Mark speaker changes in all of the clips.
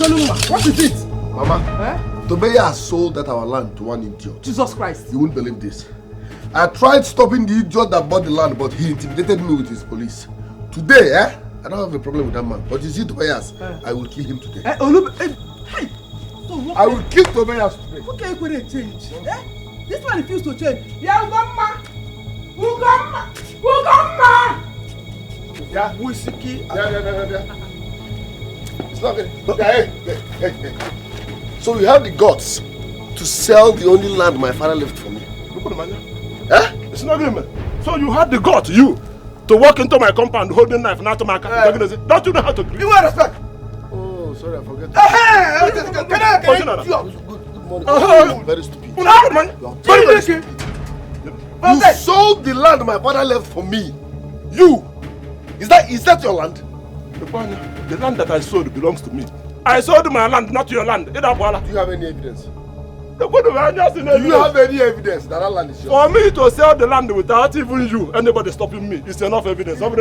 Speaker 1: What is it?
Speaker 2: Mama, Tobias sold that our land to one idiot.
Speaker 1: Jesus Christ.
Speaker 2: You won't believe this. I tried stopping the idiot that bought the land, but he intimidated me with his police. Today, I don't have a problem with that man. But you see Tobias, I will kill him today.
Speaker 1: I
Speaker 2: will kill Tobias today.
Speaker 1: What can you change? This man refused to change. Yeah, Ugama! Ugama! Ugama!
Speaker 2: Yeah, whiskey. Yeah. It's not good. Hey. So you have the guts to sell the only land my father left for me.
Speaker 3: It's not good, man. So you had the guts, to walk into my compound holding knife and out of my car. Don't you know how to greet?
Speaker 2: You want respect? Oh, sorry, I forget. Very stupid. Very stupid. You sold the land my father left for me. You. Is that your land?
Speaker 3: The land that I sold belongs to me. I sold my land, not your land. Do you have
Speaker 2: any evidence?
Speaker 3: Do you
Speaker 2: have any evidence that land is yours?
Speaker 3: For me to sell the land without even anybody stopping me, it's enough evidence.
Speaker 2: Enough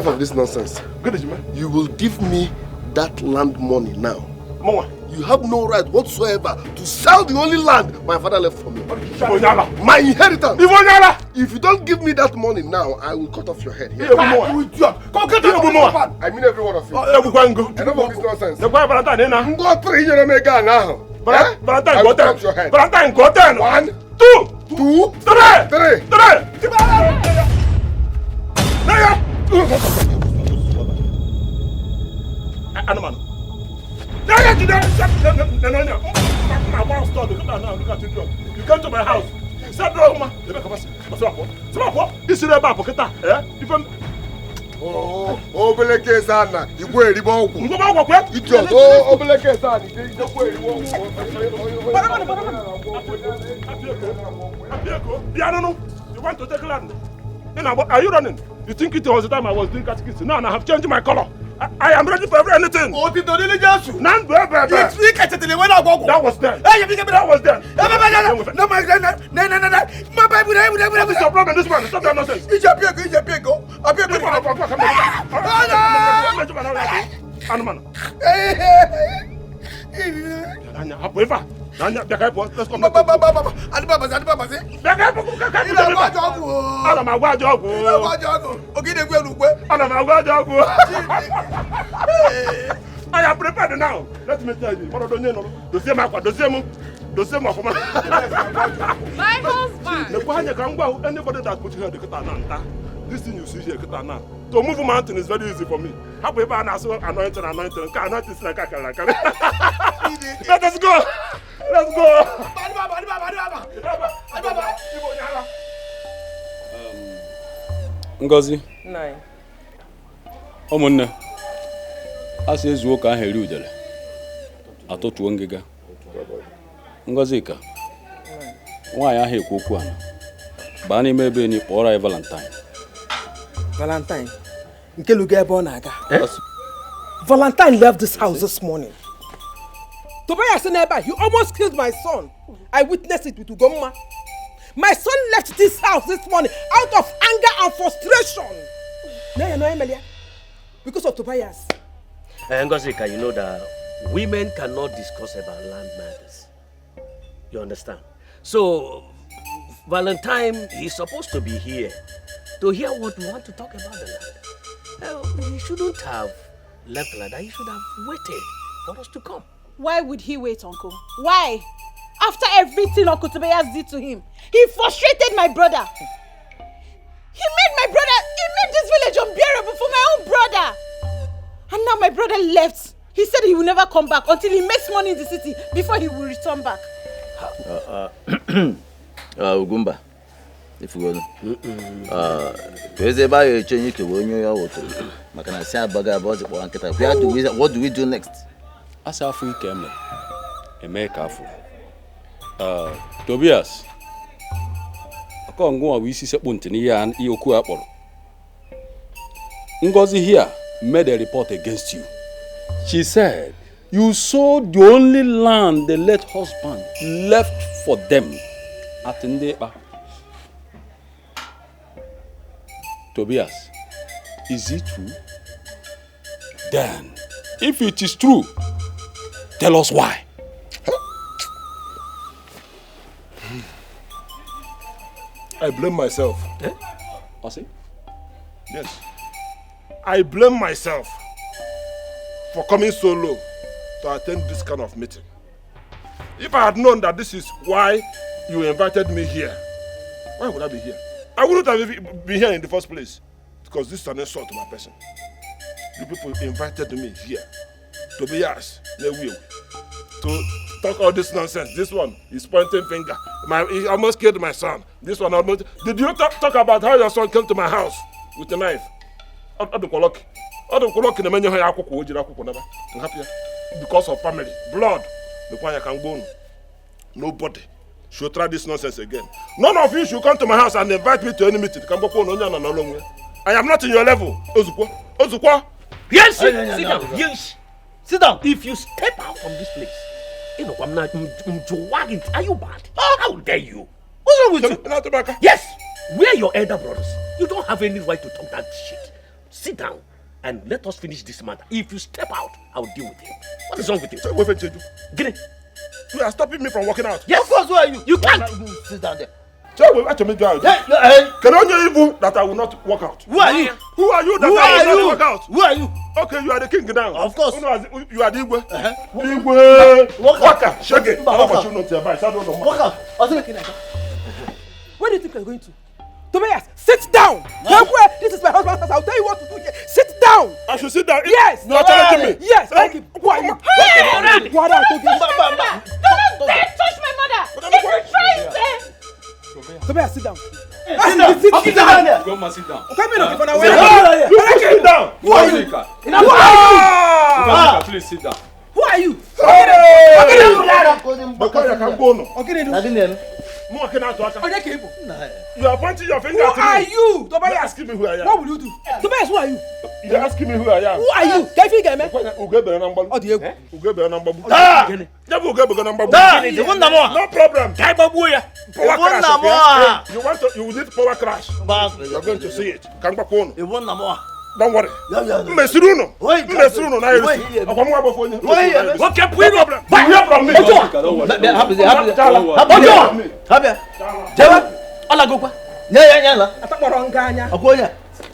Speaker 2: of this nonsense. You will give me that land money now.
Speaker 3: Mama.
Speaker 2: You have no right whatsoever to sell the only land my father left for me. My inheritance. If you don't give me that money now, I will cut off your head. Here. I mean every one of you. Enough of this nonsense.
Speaker 3: Valentine,
Speaker 2: cut your head.
Speaker 3: 1, 2, 3. You come to my house. You want to take land? Are you running? You think it was the time I was doing catechism? Now I have changed my color. I am ready for anything.
Speaker 2: Oh, did you diligence?
Speaker 3: None, baby.
Speaker 2: You speak at the way I go.
Speaker 3: That was then. That was then.
Speaker 2: No, my Bible.
Speaker 3: What's your problem, this man? Stop that nonsense.
Speaker 2: It's a pig.
Speaker 3: Let's come
Speaker 2: back.
Speaker 3: I am prepared now. Let me tell you.
Speaker 4: My husband.
Speaker 3: Anybody that put here this thing you see here, to move a mountain is very easy for me. However, I'm also anointing. Let us go. Let's go.
Speaker 5: Ngozi. Nine. Omunne. Asa ezu ka ahụ eri udele. Atụtụo ngịga. Ngozi ka. Nwaanyị ahụ ekwu okwu ana. Baa n'ime ebe ni kpọrọ anyị Valentine.
Speaker 1: Valentine. Nke luga ebe ọ na-aga. Valentine left this house this morning. Tobias nearby, he almost killed my son. I witnessed it with Ugoma. My son left this house this morning out of anger and frustration. No, Emilia. Because of Tobias.
Speaker 6: Ngozika, you know that women cannot discuss about land matters. You understand? So, Valentine, he's supposed to be here to hear what we want to talk about the land. He shouldn't have left like that. He should have waited for us to come.
Speaker 4: Why would he wait, Uncle? Why? After everything Uncle Tobias did to him, he frustrated my brother. He made this village unbearable for my own brother. And now my brother left. He said he will never come back until he makes money in the city before he will return back.
Speaker 7: Ugumba, if you go, what do we do next?
Speaker 5: As African came, America. Tobias, I can't go. We see something here and Ioku Apple. Ngozi here made a report against you. She said you sold the only land the late husband left for them at Ndepa. Tobias, is it true? Then If it is true, tell us why.
Speaker 3: I blame myself.
Speaker 5: Osi?
Speaker 3: Yes. I blame myself for coming so low to attend this kind of meeting. If I had known that this is why you invited me here, why would I be here? I wouldn't have been here in the first place, because this is an insult to my person. You people invited me here, Tobias, to talk all this nonsense. This one is pointing finger. He almost killed my son. This one almost... Did you talk about how your son came to my house with a knife? Because of family, blood. Nobody should try this nonsense again. None of you should come to my house and invite me to any meeting. I am not in your level. Ozukwa.
Speaker 6: Yes, sit down. Yes. Sit down. If you step out from this place, you know, I'm not. Are you bad? How dare you? What's wrong with you? Yes, we're your elder brothers. You don't have any right to talk that shit. Sit down and let us finish this matter. If you step out, I'll deal with you. What is wrong with you? Get it.
Speaker 3: You are stopping me from walking out.
Speaker 6: Yes. Of course, who are you? You can't.
Speaker 7: Sit down there.
Speaker 3: So we want to meet you out. Can only evil that I will not walk out.
Speaker 7: Who are you?
Speaker 3: Who are you that I will not walk out?
Speaker 7: Who are you?
Speaker 3: Okay, you are the king now.
Speaker 7: Of course.
Speaker 3: You are the Igwe. Igwe.
Speaker 7: Walk out.
Speaker 3: Shake it.
Speaker 7: Walk out.
Speaker 3: Walk
Speaker 7: out.
Speaker 1: Where do you think you're going to? Tobias, sit down! This is my husband's house. I'll tell you what to do here. Sit down!
Speaker 3: I should sit down?
Speaker 1: Yes!
Speaker 3: You are challenging me?
Speaker 1: Yes! Who are you?
Speaker 4: Hey! Don't dare touch my mother! If you try it,
Speaker 1: Tobias, sit down.
Speaker 7: Sit down there.
Speaker 5: Go, sit down.
Speaker 1: Come in, okay, for now.
Speaker 3: You sit down!
Speaker 1: Who are you?
Speaker 5: Who are you? Please sit down.
Speaker 1: Who are you? You
Speaker 3: are pointing your finger at me.
Speaker 1: Who are you?
Speaker 3: You are asking me who I am.
Speaker 1: What will you do? Tobias, who are you?
Speaker 3: You are asking me who I am.
Speaker 1: Who are you? Can you get me?
Speaker 3: No problem. You need power crash. You are going to see it. Don't worry. Mesiruno. Mesiruno na iri. Akwamu abo fonye.
Speaker 6: What can we do?
Speaker 3: But hear from me.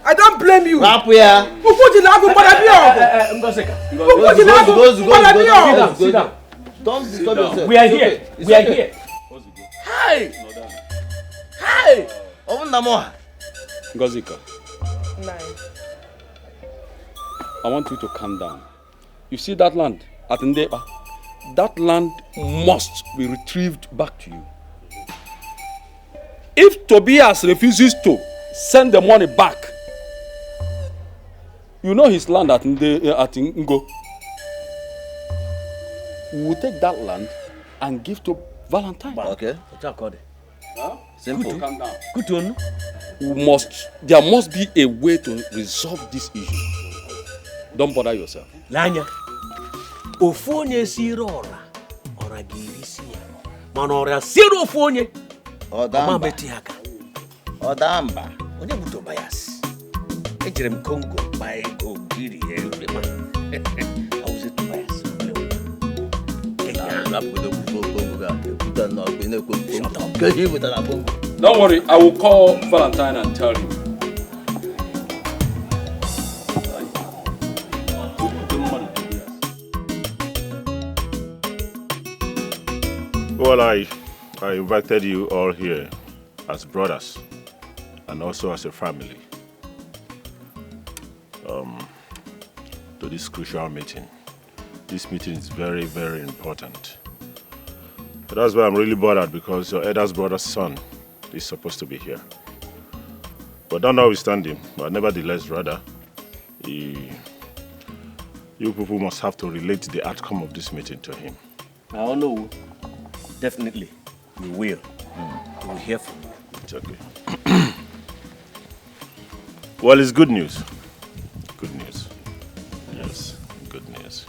Speaker 1: I don't blame you.
Speaker 7: Don't disturb yourself.
Speaker 6: We are here. We are here.
Speaker 7: Hey! Hey!
Speaker 5: Ngozika. I want you to calm down. You see that land at Ndeba? That land must be retrieved back to you. If Tobias refuses to send the money back, you know his land at Ngo. We will take that land and give to Valentine.
Speaker 7: Okay.
Speaker 5: Simple. Calm down.
Speaker 6: Good to know.
Speaker 5: There must be a way to resolve this issue. Don't bother yourself.
Speaker 6: Lanya. Ofonye sirora. Ora girisi. Manora siro ofonye.
Speaker 7: Odamba.
Speaker 6: Onye bu Tobias. Ejirem Congo by go giri everyman. How is it Tobias?
Speaker 5: Don't worry, I will call Valentine and tell him.
Speaker 3: Well, I invited you all here as brothers and also as a family to this crucial meeting. This meeting is very, very important. But that's why I'm really bothered, because your elder brother's son is supposed to be here. But notwithstanding, but nevertheless, rather, you people must have to relate the outcome of this meeting to him.
Speaker 6: I don't know. Definitely, we will. We will hear from you.
Speaker 3: It's okay. Well, it's good news. Good news. Yes, good news.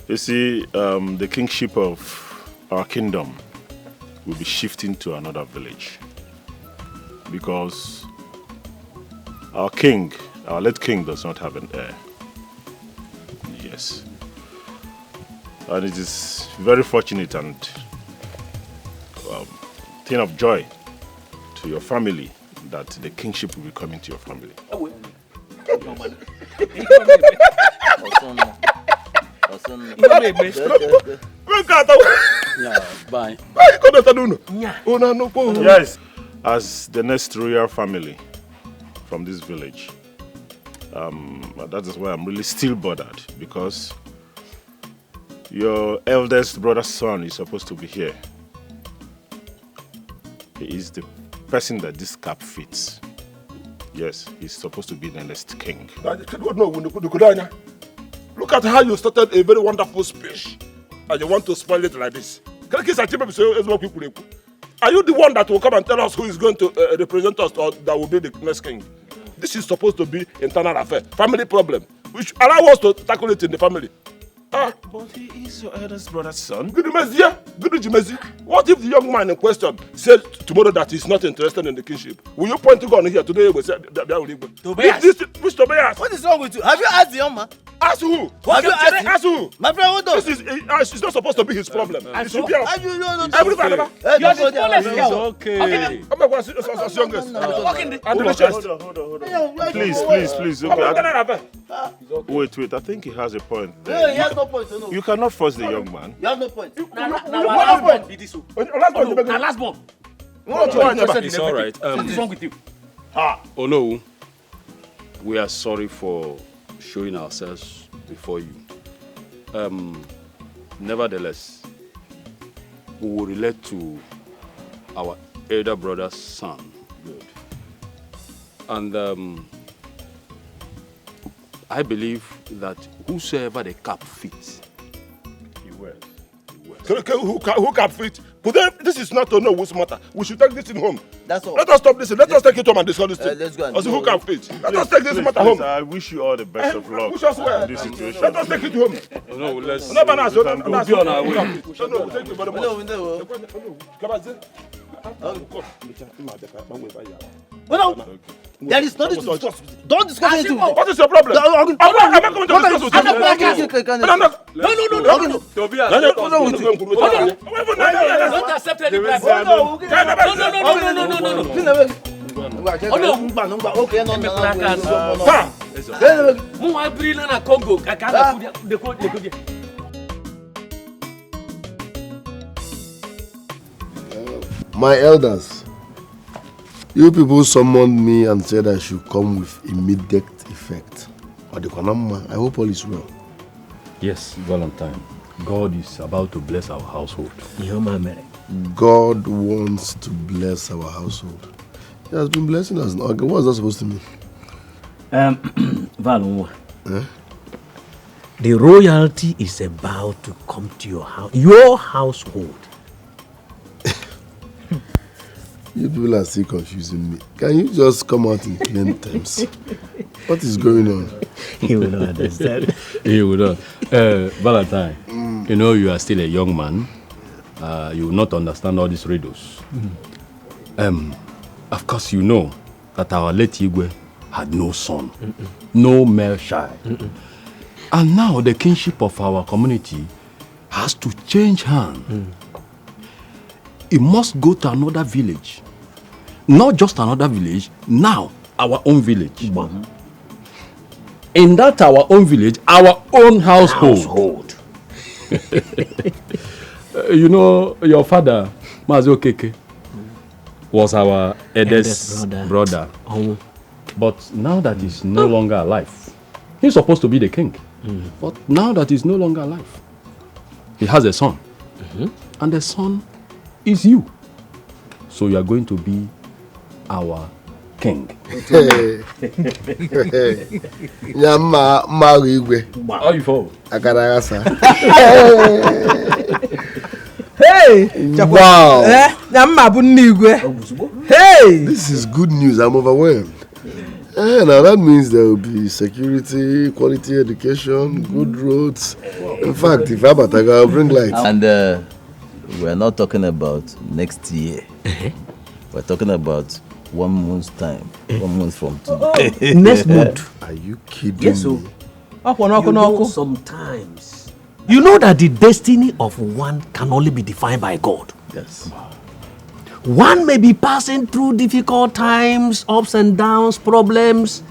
Speaker 3: You see, the kingship of our kingdom will be shifting to another village, because our late king does not have an heir. Yes. And it is very fortunate and thing of joy to your family that the kingship will be coming to your family. Yes, as the next royal family from this village, that is why I'm really still bothered, because your eldest brother's son is supposed to be here. He is the person that this cap fits. Yes, he's supposed to be the next king. Look at how you started a very wonderful speech and you want to spoil it like this. Are you the one that will come and tell us who is going to represent us or that will be the next king? This is supposed to be internal affair, family problem. Which allow us to tackle it in the family. But he is your eldest brother's son. What if the young man in question said tomorrow that he's not interested in the kingship? Will you point to God here today?
Speaker 6: Tobias.
Speaker 3: Which Tobias?
Speaker 7: What is wrong with you? Have you asked the young man?
Speaker 3: Ask who?
Speaker 7: Have you asked him?
Speaker 3: Ask who?
Speaker 7: My friend, what does?
Speaker 3: This is it's not supposed to be his problem. It should be ours.
Speaker 7: It's
Speaker 6: Okay.
Speaker 3: Please. Okay. Wait. I think he has a point.
Speaker 7: No, he has no point. No.
Speaker 3: You cannot force the young man.
Speaker 7: You have no point.
Speaker 6: Last one.
Speaker 5: It's all right.
Speaker 6: What is wrong with you?
Speaker 5: Oh no, we are sorry for showing ourselves before you. Nevertheless, we will relate to our elder brother's son. Good. And I believe that whosoever the cap fits,
Speaker 3: He will. Who cap fit? But then, this is not to know what's matter. We should take this in home.
Speaker 7: That's all.
Speaker 3: Let us stop this. Let us take it home and discuss this thing.
Speaker 7: Let's go and
Speaker 3: Who can fit? Let us take this matter home. I wish you all the best of luck
Speaker 7: in
Speaker 3: this situation. Let us take it home.
Speaker 5: no, let's.
Speaker 3: No, but
Speaker 5: we'll be on our way.
Speaker 3: No, thank you very much.
Speaker 7: No, there is nothing to discuss. Don't discuss anything.
Speaker 3: What is your problem? I'm not coming to discuss with you.
Speaker 6: No.
Speaker 5: Tobias,
Speaker 6: Don't accept any bribe. No.
Speaker 2: My elders, you people summoned me and said I should come with immediate effect. I hope all is well.
Speaker 5: Yes, Valentine. God is about to bless our household.
Speaker 2: God wants to bless our household. He has been blessing us. Okay, what is that supposed to mean?
Speaker 6: Val, the royalty is about to come to your household.
Speaker 2: You people are still confusing me. Can you just come out in plain terms? What is going on?
Speaker 6: He will not understand.
Speaker 5: He will not. Valentine, you know you are still a young man. You will not understand all these riddles. Of course, you know that our late Igwe had no son, no male child. And now the kingship of our community has to change hands. It must go to another village. Not just another village, now our own village. In that our own village, our own household. You know, your father, Mazo Keke, was our eldest brother. But now that he's no longer alive, he's supposed to be the king. But now that he's no longer alive, he has a son. And the son is you. So you are going to be our king.
Speaker 2: How
Speaker 5: you for?
Speaker 1: Hey!
Speaker 2: Wow!
Speaker 1: Hey!
Speaker 2: This is good news. I'm overwhelmed. Now that means there will be security, quality education, good roads. In fact, if Abataga, I'll bring lights.
Speaker 7: And we're not talking about next year. We're talking about 1 month's time. 1 month from today.
Speaker 6: Next month.
Speaker 2: Are you kidding
Speaker 6: Yes,
Speaker 2: me?
Speaker 6: Sometimes, you know that the destiny of one can only be defined by God.
Speaker 7: Yes.
Speaker 6: One may be passing through difficult times, ups and downs, problems.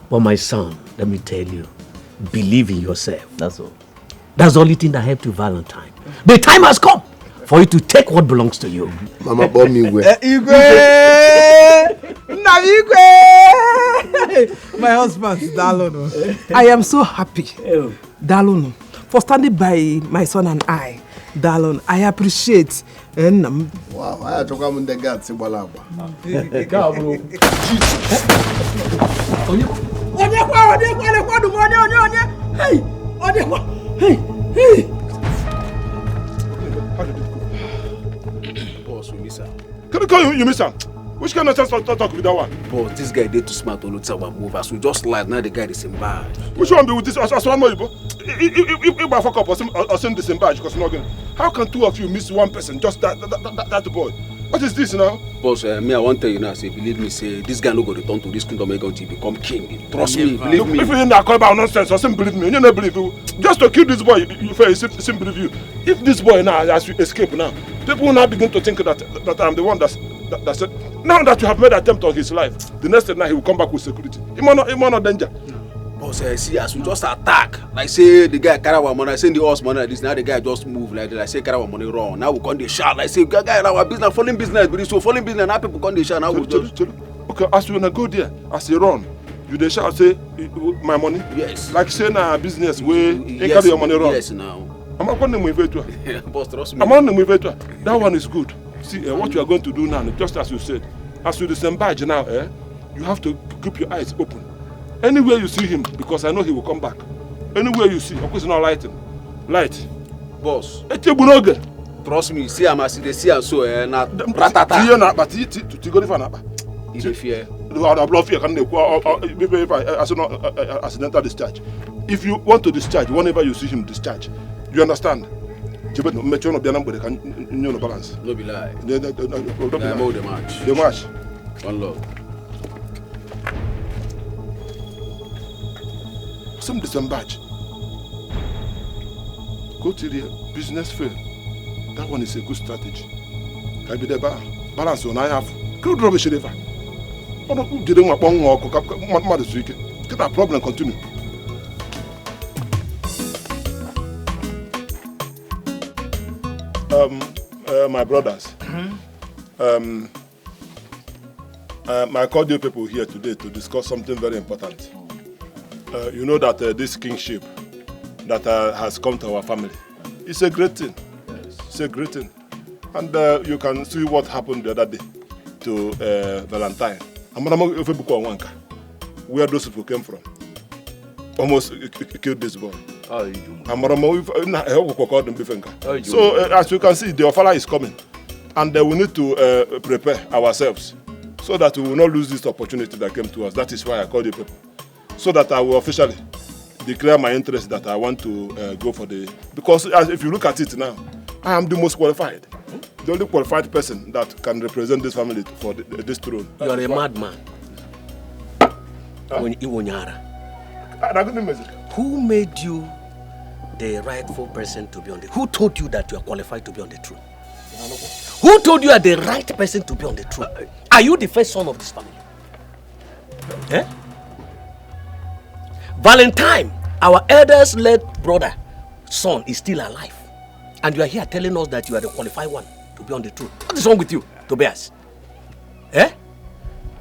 Speaker 6: But my son, let me tell you, believe in yourself.
Speaker 7: That's all.
Speaker 6: That's the only thing that helped you, Valentine. The time has come for you to take what belongs to you.
Speaker 2: Mama bought me Igwe.
Speaker 1: My husband, Dalono. I am so happy, Dalono, for standing by my son and I. Dalon, I appreciate.
Speaker 2: Wow, I took him in the guts.
Speaker 1: Hey.
Speaker 5: Boss, we miss her.
Speaker 3: Can you call you miss her? Which kind of chance to talk with that one?
Speaker 5: Boss, this guy did too smart to look our move. As we just like now the guy is in bad.
Speaker 3: Which one be with this? As one more, if I fuck up or send this in badge because not going. How can two of you miss one person? Just that boy. What is this now?
Speaker 5: Boss, me, I want to tell you now, say, believe me, say, this guy no go return to this kingdom until he become king. Trust me, believe me.
Speaker 3: If you not call about nonsense, or simply believe me, you never believe you. Just to kill this boy, you simply believe you. If this boy now has to escape now, people will now begin to think that I'm the one that said. Now that you have made an attempt on his life, the next day now he will come back with security. He might not danger.
Speaker 5: Boss, see, as we just attack, like say the guy carry our money, I send the horse money like this, now the guy just move like that, I say carry our money wrong. Now we come the shout, like say, guy, our business, falling business, but so falling business, now people come the shout, now we just...
Speaker 3: Okay, as you wanna go there, as you run, you dey shout, say, my money?
Speaker 5: Yes.
Speaker 3: Like say na business where you carry your money wrong.
Speaker 5: Yes, now.
Speaker 3: I'm not going to move it.
Speaker 5: Boss, trust me.
Speaker 3: I'm not going to move it. That one is good. See, what you are going to do now, just as you said, as you disembark now, you have to keep your eyes open. Anywhere you see him, because I know he will come back. Anywhere you see, of course, not lighting. Light.
Speaker 5: Boss.
Speaker 3: Trust
Speaker 5: me, see, I'm as they see and so, not ratata.
Speaker 3: You not, but to go for napa.
Speaker 5: If fear.
Speaker 3: I bluff fear can if I accidental discharge. If you want to discharge, whenever you see him discharge, you understand? You better make sure not be a number can no balance.
Speaker 5: No be lie.
Speaker 3: The
Speaker 5: match.
Speaker 3: The match.
Speaker 5: One love.
Speaker 3: Some disembarge. Go to the business fair. That one is a good strategy. I be there balance on I have. Could rubbish river. Didn't want one walk. Get that problem continue. My brothers. I called you people here today to discuss something very important. You know that this kingship that has come to our family, it's a great thing. Yes. It's a great thing. And you can see what happened the other day to Valentine. Where those people came from. Almost killed this boy. So as you can see, the offer is coming. And we need to prepare ourselves so that we will not lose this opportunity that came to us. That is why I called you people. So that I will officially declare my interest that I want to go for the... Because if you look at it now, I am the most qualified. The only qualified person that can represent this family for this throne.
Speaker 6: You are a madman. Who made you the rightful person to be on the... Who told you that you are qualified to be on the throne? Who told you are the right person to be on the throne? Are you the first son of this family? Eh? Valentine, our eldest late brother, son, is still alive. And you are here telling us that you are the qualified one to be on the throne. What is wrong with you, Tobias? Eh?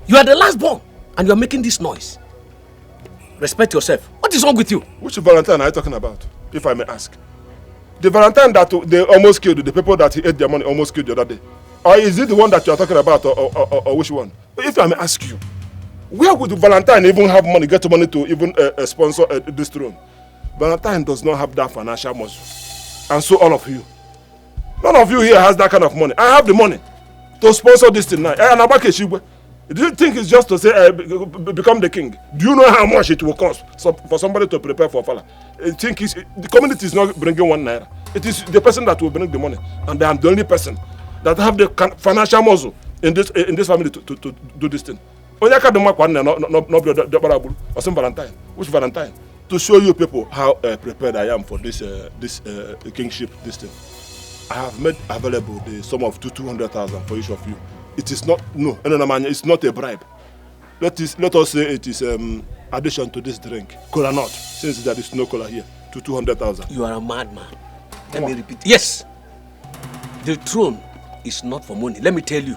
Speaker 6: You are the last born and you are making this noise. Respect yourself. What is wrong with you?
Speaker 3: Which Valentine are you talking about, if I may ask? The Valentine that they almost killed, the people that he ate their money almost killed the other day? Or is it the one that you are talking about, or which one? If I may ask you, where would Valentine even have money, get money to even sponsor this throne? Valentine does not have that financial muscle. And so all of you. None of you here has that kind of money. I have the money to sponsor this thing now. Do you think it's just to say become the king? Do you know how much it will cost for somebody to prepare for Fala? I think the community is not bringing 1 naira. It is the person that will bring the money. And I am the only person that have the financial muscle in this family to do this thing. Valentine. Which Valentine? to show you people how prepared I am for this kingship, this thing, I have made available the sum of 200,000 for each of you. It is not, no, it's not a bribe. Let us say it is addition to this drink. Cola not, since there is no cola here, to 200,000.
Speaker 6: You are a madman. Let me repeat. Yes, the throne is not for money. Let me tell you,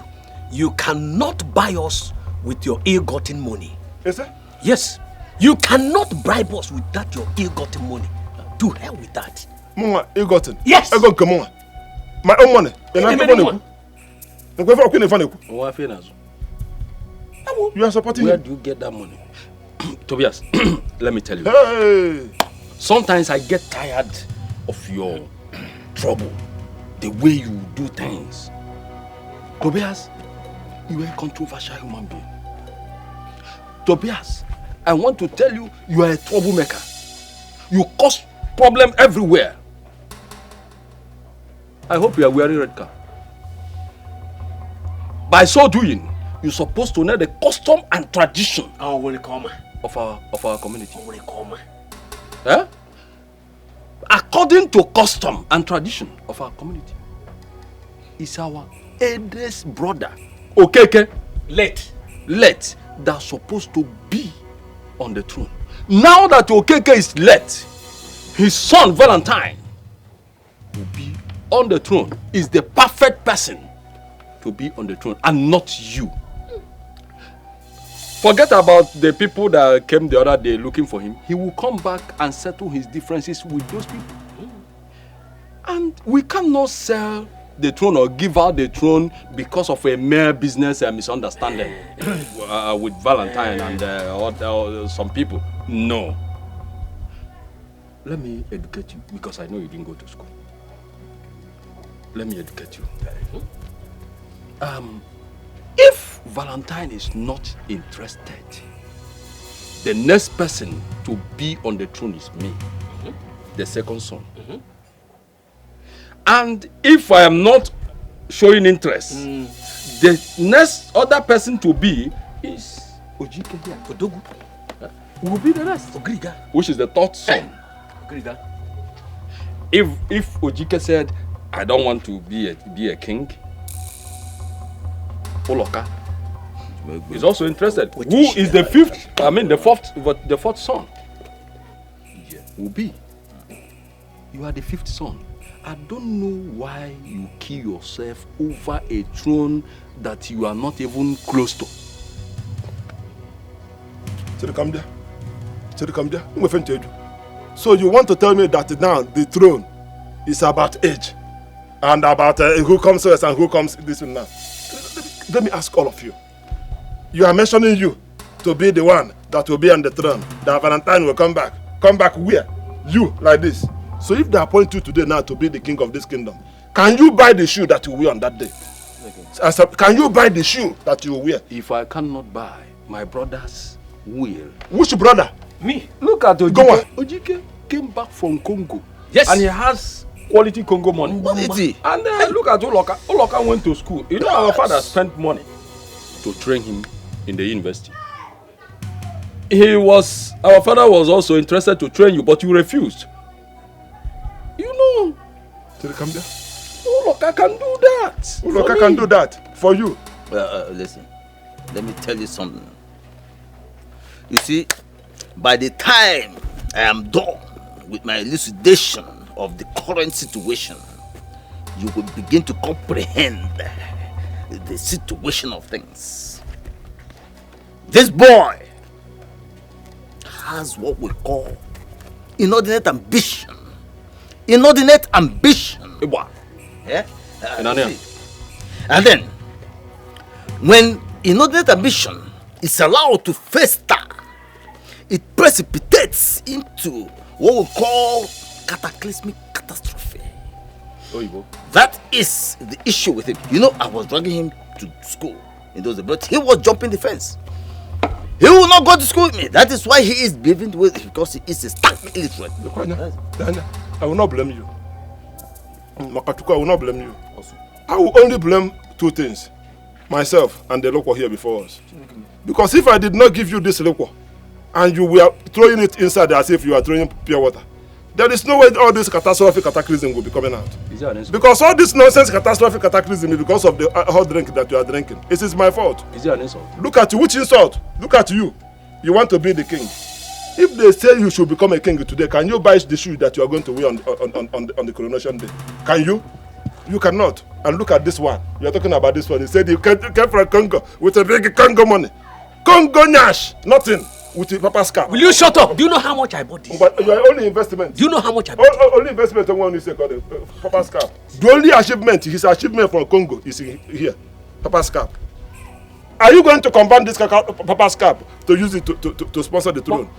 Speaker 6: you cannot buy us with your ill-gotten money.
Speaker 3: Yes, sir?
Speaker 6: Yes, you cannot bribe us with that your ill-gotten money. To hell with that.
Speaker 3: Mama, ill-gotten?
Speaker 6: Yes.
Speaker 3: I got come on. My own money. You are supporting
Speaker 5: Where
Speaker 3: him.
Speaker 5: do you get that money? Tobias, let me tell you.
Speaker 3: Hey!
Speaker 5: Sometimes I get tired of your trouble, the way you do things. Tobias, you are a controversial human being. Tobias, I want to tell you, you are a troublemaker. You cause problem everywhere. I hope you are wearing red cap. By so doing, you're supposed to know the custom and tradition of our community. Eh? According to custom and tradition of our community, it's our eldest brother, Okeke, late, that's supposed to be on the throne. Now that Okeke is late, his son Valentine will be on the throne. Is the perfect person to be on the throne and not you. Forget about the people that came the other day looking for him. He will come back and settle his differences with those people. And we cannot sell the throne or give out the throne because of a mere business misunderstanding with Valentine and some people. No. Let me educate you, because I know you didn't go to school. Let me educate you. If Valentine is not interested, the next person to be on the throne is me, the second son. And if I am not showing interest, the next other person to be is Ojike here. Odogu. Will be the rest. Ogriga. Which is the third son. Ogriga. If Ojike said, I don't want to be a king, Oloka is also interested. Who is the fifth? I mean the fourth son. Will be. You are the fifth son. I don't know why you kill yourself over a throne that you are not even close to.
Speaker 3: So you want to tell me that now the throne is about age and about who comes first and who comes this one now? Let me ask all of you. You are mentioning you to be the one that will be on the throne. That Valentine will come back. Come back where? You, like this. So if they appoint you today now to be the king of this kingdom, can you buy the shoe that you wear on that day? Can you buy the shoe that you wear?
Speaker 5: If I cannot buy, my brothers will.
Speaker 3: Which brother?
Speaker 5: Me. Look at Ojike. Go on. Ojike came back from Congo.
Speaker 6: Yes.
Speaker 5: And he has quality Congo money. And look at Oloka. Oloka went to school. You know, our father spent money to train him in the university. Our father was also interested to train you, but you refused. You know.
Speaker 3: Did it come there?
Speaker 5: Oloka can do that.
Speaker 3: Oloka can do that for you.
Speaker 7: Listen, let me tell you something. You see, by the time I am done with my elucidation of the current situation, you will begin to comprehend the situation of things. This boy has what we call inordinate ambition. Inordinate ambition. Yeah? And then, when inordinate ambition is allowed to fester, it precipitates into what we call cataclysmic catastrophe. That is the issue with him. You know, I was dragging him to school in those days, but he was jumping the fence. He will not go to school with me. That is why he is behaving the way, because he is a stark illiterate.
Speaker 3: I will not blame you. Makatuka, I will not blame you. I will only blame two things. Myself and the local here before us. Because if I did not give you this local, and you were throwing it inside as if you are throwing pure water, there is no way all this catastrophic cataclysm will be coming out. Because all this nonsense catastrophic cataclysm is because of the hot drink that you are drinking. It is my fault.
Speaker 5: Is it an insult?
Speaker 3: Look at you. Which insult? Look at you. You want to be the king. If they say you should become a king today, can you buy the shoe that you are going to wear on the coronation day? Can you? You cannot. And look at this one. You are talking about this one. He said you came from Congo with a big Congo money. Congo Nash. Nothing. With the Papa's car.
Speaker 6: Will you shut up? Do you know how much I bought this?
Speaker 3: But you are only investment.
Speaker 6: Do you know how much I bought it?
Speaker 3: Only investment on one you say called Papa's car. The only achievement, his achievement from Congo is here. Papa's cap. Are you going to combine this Papa's cap to use it to sponsor the throne?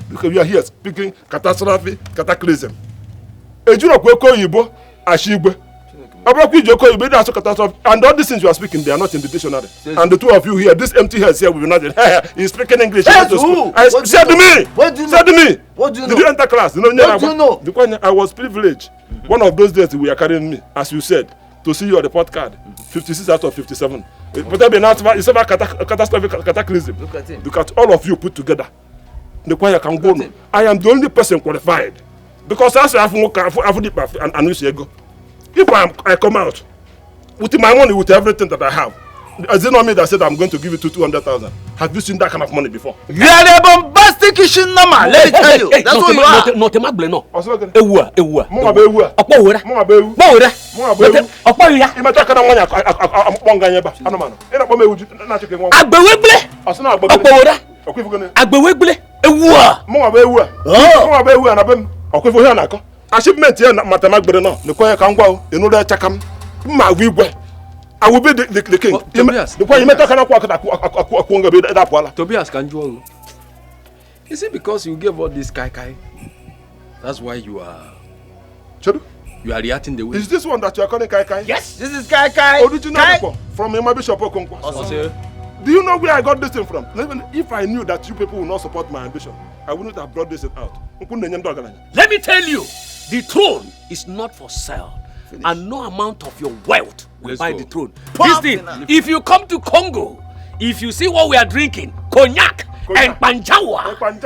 Speaker 3: Because we are here speaking catastrophe, cataclysm. And all these things you are speaking, they are not in the dictionary. And the two of you here, this empty heads here will be not in. He's speaking English.
Speaker 7: Said to me. What do you know? What do you know?
Speaker 3: Did you enter class?
Speaker 7: What do you know?
Speaker 3: Because I was privileged. One of those days we are carrying me, as you said, to see your report card. 56 out of 57. But it's about catastrophic cataclysm. Look at all of you put together. I am the only person qualified. Because as I have if I come out with my money, with everything that I have, is it not me that said I'm going to give you 200,000? Have you seen that kind of money before?
Speaker 7: You are a bombastic number. Let me tell you. That's what you are.
Speaker 6: Not a magble, no.
Speaker 3: Achievement here, Matamagbere no. The choir can go. You know that chakam. I will be the king. The choir you talk about
Speaker 5: Tobias, can you? Is it because you gave all this kai? That's why you are.
Speaker 3: Chodu?
Speaker 5: You are reacting the way.
Speaker 3: Is this one that you are calling kai?
Speaker 7: Yes, this is kai.
Speaker 3: Original from Emma Bishop Okonkwo. Do you know where I got this thing from? If I knew that you people will not support my ambition, I wouldn't have brought this out.
Speaker 6: Let me tell you, the throne is not for sale. And no amount of your wealth will buy the throne. This thing, if you come to Congo, if you see what we are drinking, cognac and panjawa.
Speaker 7: Don't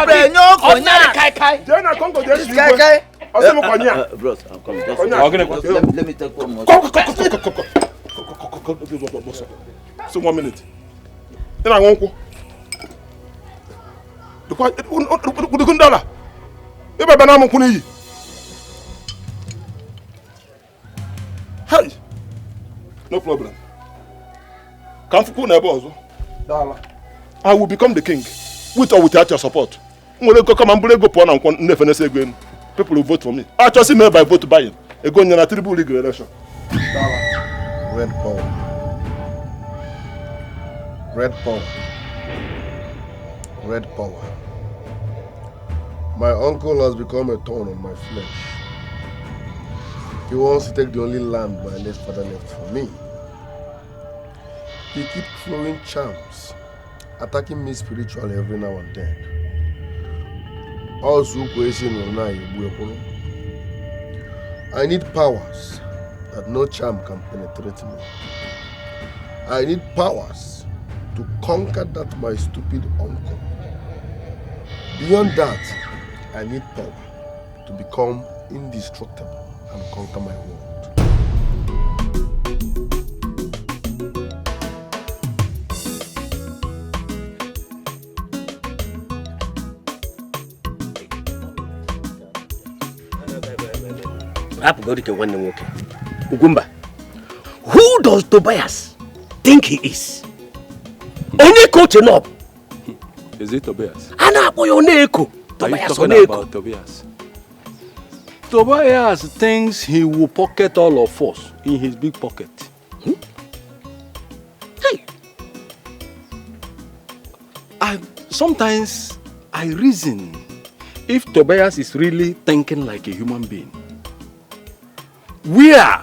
Speaker 7: play no cognac.
Speaker 3: This kai.
Speaker 7: Bros, I'm coming. Let me take one more.
Speaker 3: So 1 minute. Then I won't go. The Kundala. Hey, no problem. I will become the king, with or without your support. People will vote for me. I just see by vote buying. A going in a triple league election.
Speaker 2: Red power. Red power. Red power. My uncle has become a thorn on my flesh. He wants to take the only land my late father left for me. He keeps throwing charms, attacking me spiritually every now and then. I need powers that no charm can penetrate me. I need powers to conquer that my stupid uncle. Beyond that, I need power to become indestructible and conquer my world.
Speaker 6: Who does Tobias think he is? Only coaching up.
Speaker 5: Is it Tobias?
Speaker 6: Tobias,
Speaker 5: Are you talking about Tobias? Tobias thinks he will pocket all of us in his big pocket.
Speaker 6: Hey.
Speaker 5: Sometimes I reason if Tobias is really thinking like a human being. Where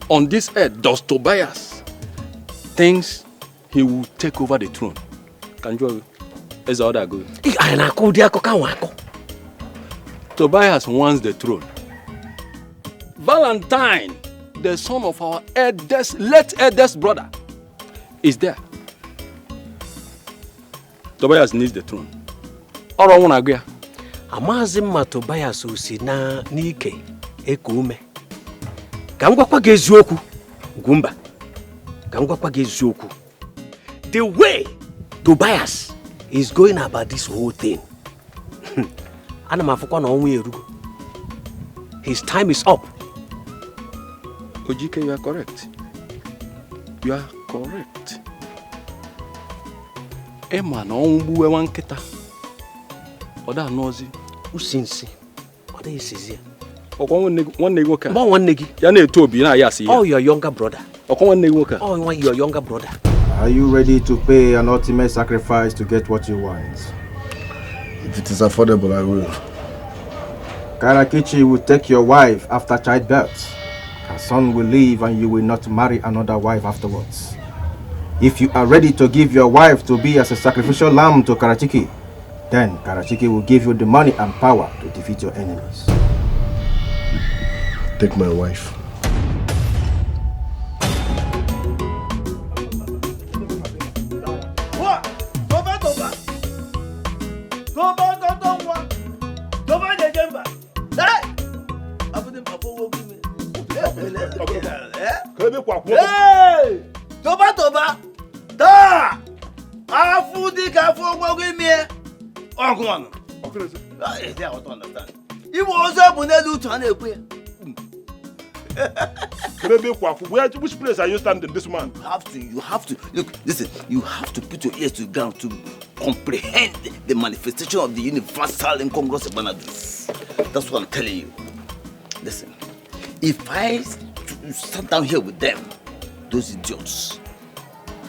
Speaker 5: on this earth does Tobias thinks he will take over the throne? Can you? Is all that good? Tobias wants the throne. Valentine, the son of our late eldest brother, is there. Tobias needs the throne. All I want to go.
Speaker 6: Amazim Tobias osi na n'ike ekume. Ka ngwakwa gị eziokwu, Gumba. Ka ngwakwa gị eziokwu. The way Tobias is going about this whole thing. Ana mafukwa na onwe erugo. His time is up.
Speaker 5: Ojike, you are correct. You are correct. Emma na onbuwe wanketa. Oda nozi
Speaker 6: Usinsi. Oda isizi.
Speaker 5: Okwa one nwoke.
Speaker 6: Ba one negi.
Speaker 5: Ya na eto obi na ya asi.
Speaker 6: Oh, your younger brother.
Speaker 5: Okwa one nwoke.
Speaker 6: Oh, your younger brother.
Speaker 8: Are you ready to pay an ultimate sacrifice to get what you want?
Speaker 2: If it is affordable, I will.
Speaker 8: Karakichi will take your wife after childbirth. Her son will leave and you will not marry another wife afterwards. If you are ready to give your wife to be as a sacrificial lamb to Karachiki, then Karachiki will give you the money and power to defeat your enemies.
Speaker 2: Take my wife.
Speaker 7: Hey! Toba! Da! Afudi ka afogwo gimi. Ogwon. I don't understand. You was up on the to an
Speaker 3: Which place are you standing this man?
Speaker 7: You have to look, listen, you have to put your ears to the ground to comprehend the manifestation of the universal incongruous Banadus. That's what I'm telling you. Listen, if I sat down here with them, those idiots,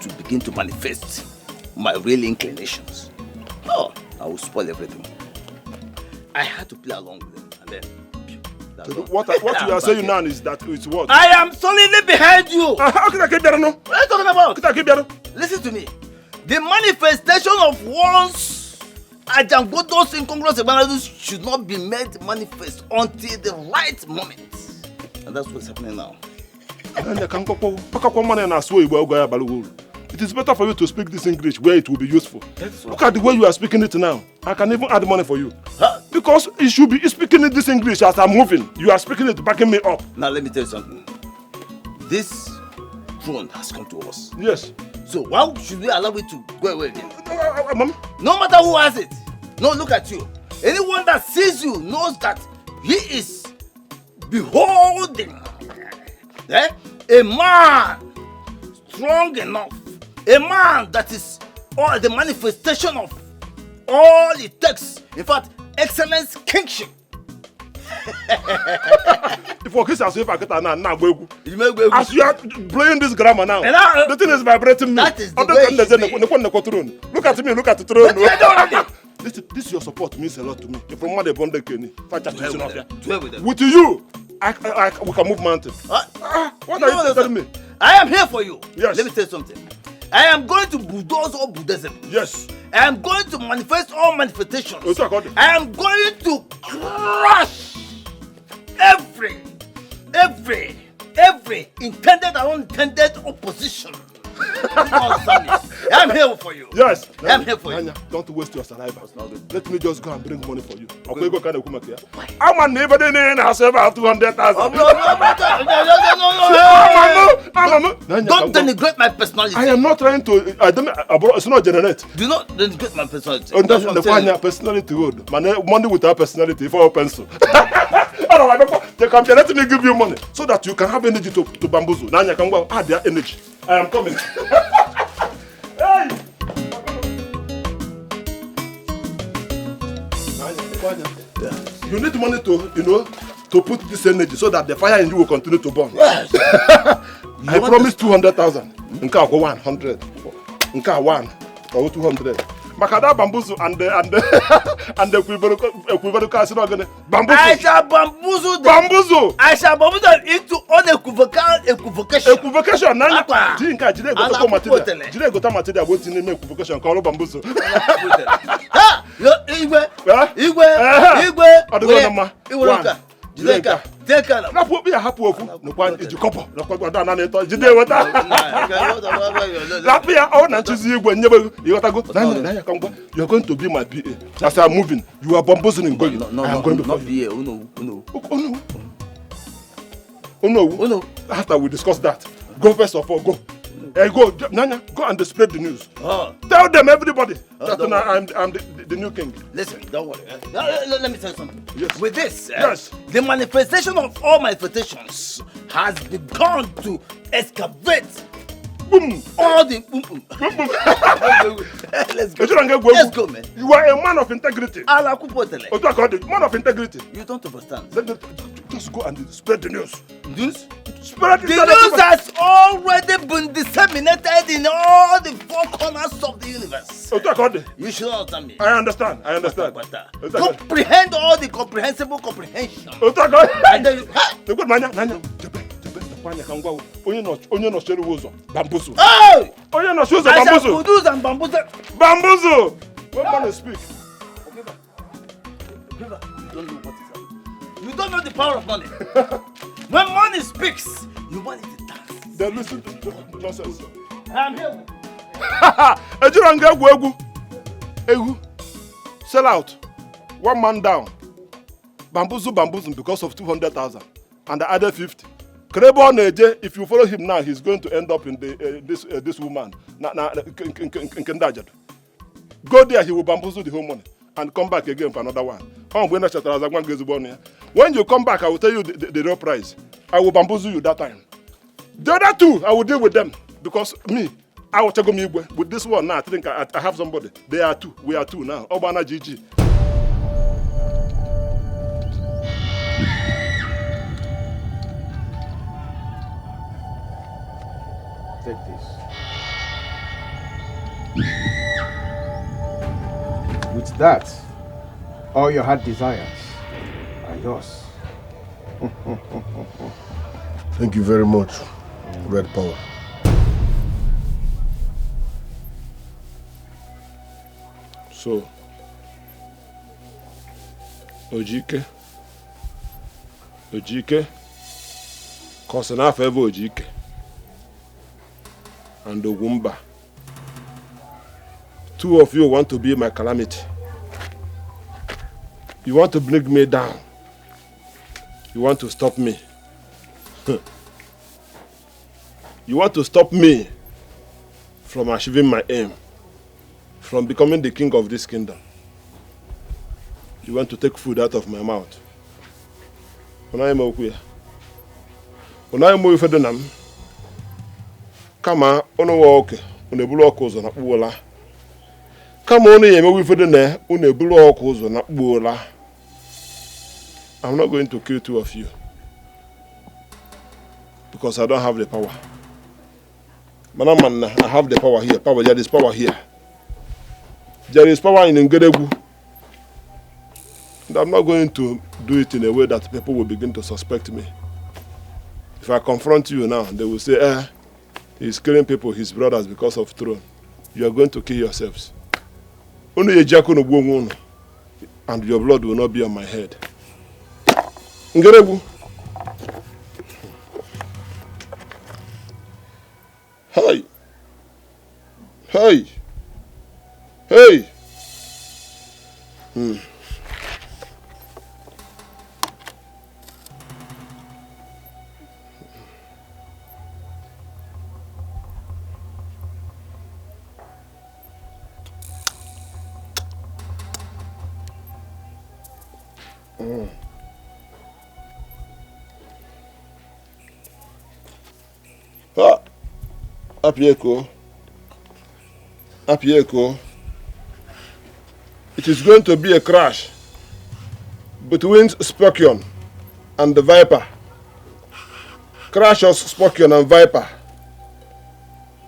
Speaker 7: to begin to manifest my real inclinations, oh, I will spoil everything. I had to play along with them, and then.
Speaker 3: What you are saying now is that it's what?
Speaker 7: I am solidly behind you.
Speaker 3: How can I get there? No.
Speaker 7: What are you talking about?
Speaker 3: Can I get there?
Speaker 7: Listen to me. The manifestation of one's Ajangoto's incongruous Banadus should not be made manifest until the right moment. And that's what's happening now.
Speaker 3: It is better for you to speak this English where it will be useful. Look at the way you are speaking it now. I can even add money for you.
Speaker 7: Huh?
Speaker 3: Because you should be speaking it this English as I'm moving. You are speaking it, backing me up.
Speaker 7: Now let me tell you something. This throne has come to us.
Speaker 3: Yes.
Speaker 7: So why should we allow it to go away again?
Speaker 3: Mom?
Speaker 7: No matter who has it. No, look at you. Anyone that sees you knows that he is beholding a man strong enough. A man that is all the manifestation of all it takes. In fact, excellence, kingship.
Speaker 3: If for Christ, as you are playing this grammar now, the thing is vibrating me.
Speaker 7: That is the way.
Speaker 3: Look at me, look at the throne. This your support means a lot to me. If from Mother Bonde Kenny, with you, we can move mountains. What are you telling me?
Speaker 7: I am here for you.
Speaker 3: Yes.
Speaker 7: Let me tell you something. I am going to bulldoze all Buddhism.
Speaker 3: Yes.
Speaker 7: I am going to manifest all manifestations.
Speaker 3: I
Speaker 7: am going to crush every intended and unintended opposition. I'm here for you.
Speaker 3: Yes.
Speaker 7: I'm here for you.
Speaker 3: Don't waste your saliva. Let me just go and bring money for you. I'm a neighbor in has ever 200,000.
Speaker 7: Don't denigrate my personality.
Speaker 3: I am not trying to. It's not generate.
Speaker 7: Do not denigrate my personality.
Speaker 3: That's what I'm saying. Personality good. Money without personality for a pencil. Let me give you money so that you can have energy to bamboozle. Now you can go add their energy. I am coming. Hey! Yeah. You need money to put this energy so that the fire in you will continue to burn.
Speaker 7: Yes.
Speaker 3: I promise 200,000. Nka 100. Nka 1 or 200. Makada bamboozle and the equivocal bamboozle.
Speaker 7: I shall bamboozle them.
Speaker 3: Bamboozle.
Speaker 7: I shall bamboozle them into unequivocal equivocation.
Speaker 3: Equivocation. Jinka jide go to material what in make equivocation call bamboozle.
Speaker 7: Ha! Igwe. Take care.
Speaker 3: Not put me a happy of no one is your couple. No one down on it. You did what that? Me own and choose you when you got to go. You're going to be my PA. As I'm moving, you are bamboozling going.
Speaker 7: No, I'm going to not be here.
Speaker 3: Oh no. After we discuss that, go first of all, go. Go, Nanya, go and spread the news. Tell them, everybody, that I'm the new king.
Speaker 7: Listen, don't worry. Let me tell you something.
Speaker 3: Yes.
Speaker 7: With this,
Speaker 3: yes.
Speaker 7: The manifestation of all manifestations has begun to excavate.
Speaker 3: Boom!
Speaker 7: All the boom. Let's go. Let's go, man.
Speaker 3: You are a man of integrity.
Speaker 7: Man
Speaker 3: of integrity.
Speaker 7: You don't understand.
Speaker 3: Just go and spread the news.
Speaker 7: News?
Speaker 3: Spread
Speaker 7: the news has already been disseminated in all the four corners of the universe.
Speaker 3: You
Speaker 7: should understand me.
Speaker 3: I understand.
Speaker 7: Comprehend all the comprehensible comprehension.
Speaker 3: And then you... Onye no share uzo bambuzo.
Speaker 7: Hey!
Speaker 3: Onye no share
Speaker 7: bambuzo.
Speaker 3: I shall
Speaker 7: produce and bambuzo.
Speaker 3: Bambuzo. When man speak.
Speaker 7: You don't know what is happening. You don't know the power of money. When money speaks, you want it to dance.
Speaker 3: Then listen to nonsense.
Speaker 7: I'm here.
Speaker 3: Ejiranga egu. Sell out. One man down. Bambuzo because of 200,000 and the other 50. If you follow him now, he's going to end up in this woman. Go there, he will bamboozle the whole money and come back again for another one. When you come back, I will tell you the real price. I will bamboozle you that time. The other two, I will deal with them because me, I will check me with this one now. I think I have somebody. They are two. We are two now. Obana GG.
Speaker 8: Take this. With that, all your heart desires are yours.
Speaker 2: Thank you very much, Red Power.
Speaker 3: So, Ojike, cause enough ever Ojike. And Ogumba. Two of you want to be my calamity. You want to bring me down. You want to stop me. You want to stop me from achieving my aim, from becoming the king of this kingdom. You want to take food out of my mouth. Kama ono woke unebulu okozo na kpuola. Kama ono yeme wifede na unebulu okozo na kpuola. I'm not going to kill two of you because I don't have the power. Man, I have the power here. There is power here. There is power in Ngedegu. And I'm not going to do it in a way that people will begin to suspect me. If I confront you now, they will say, he's killing people, his brothers, because of throne. You are going to kill yourselves. Only a jackal and your blood will not be on my head. Ngerebu. Hey. Apieko. It is going to be a crash between Scorpion and the Viper. Crash of Scorpion and Viper.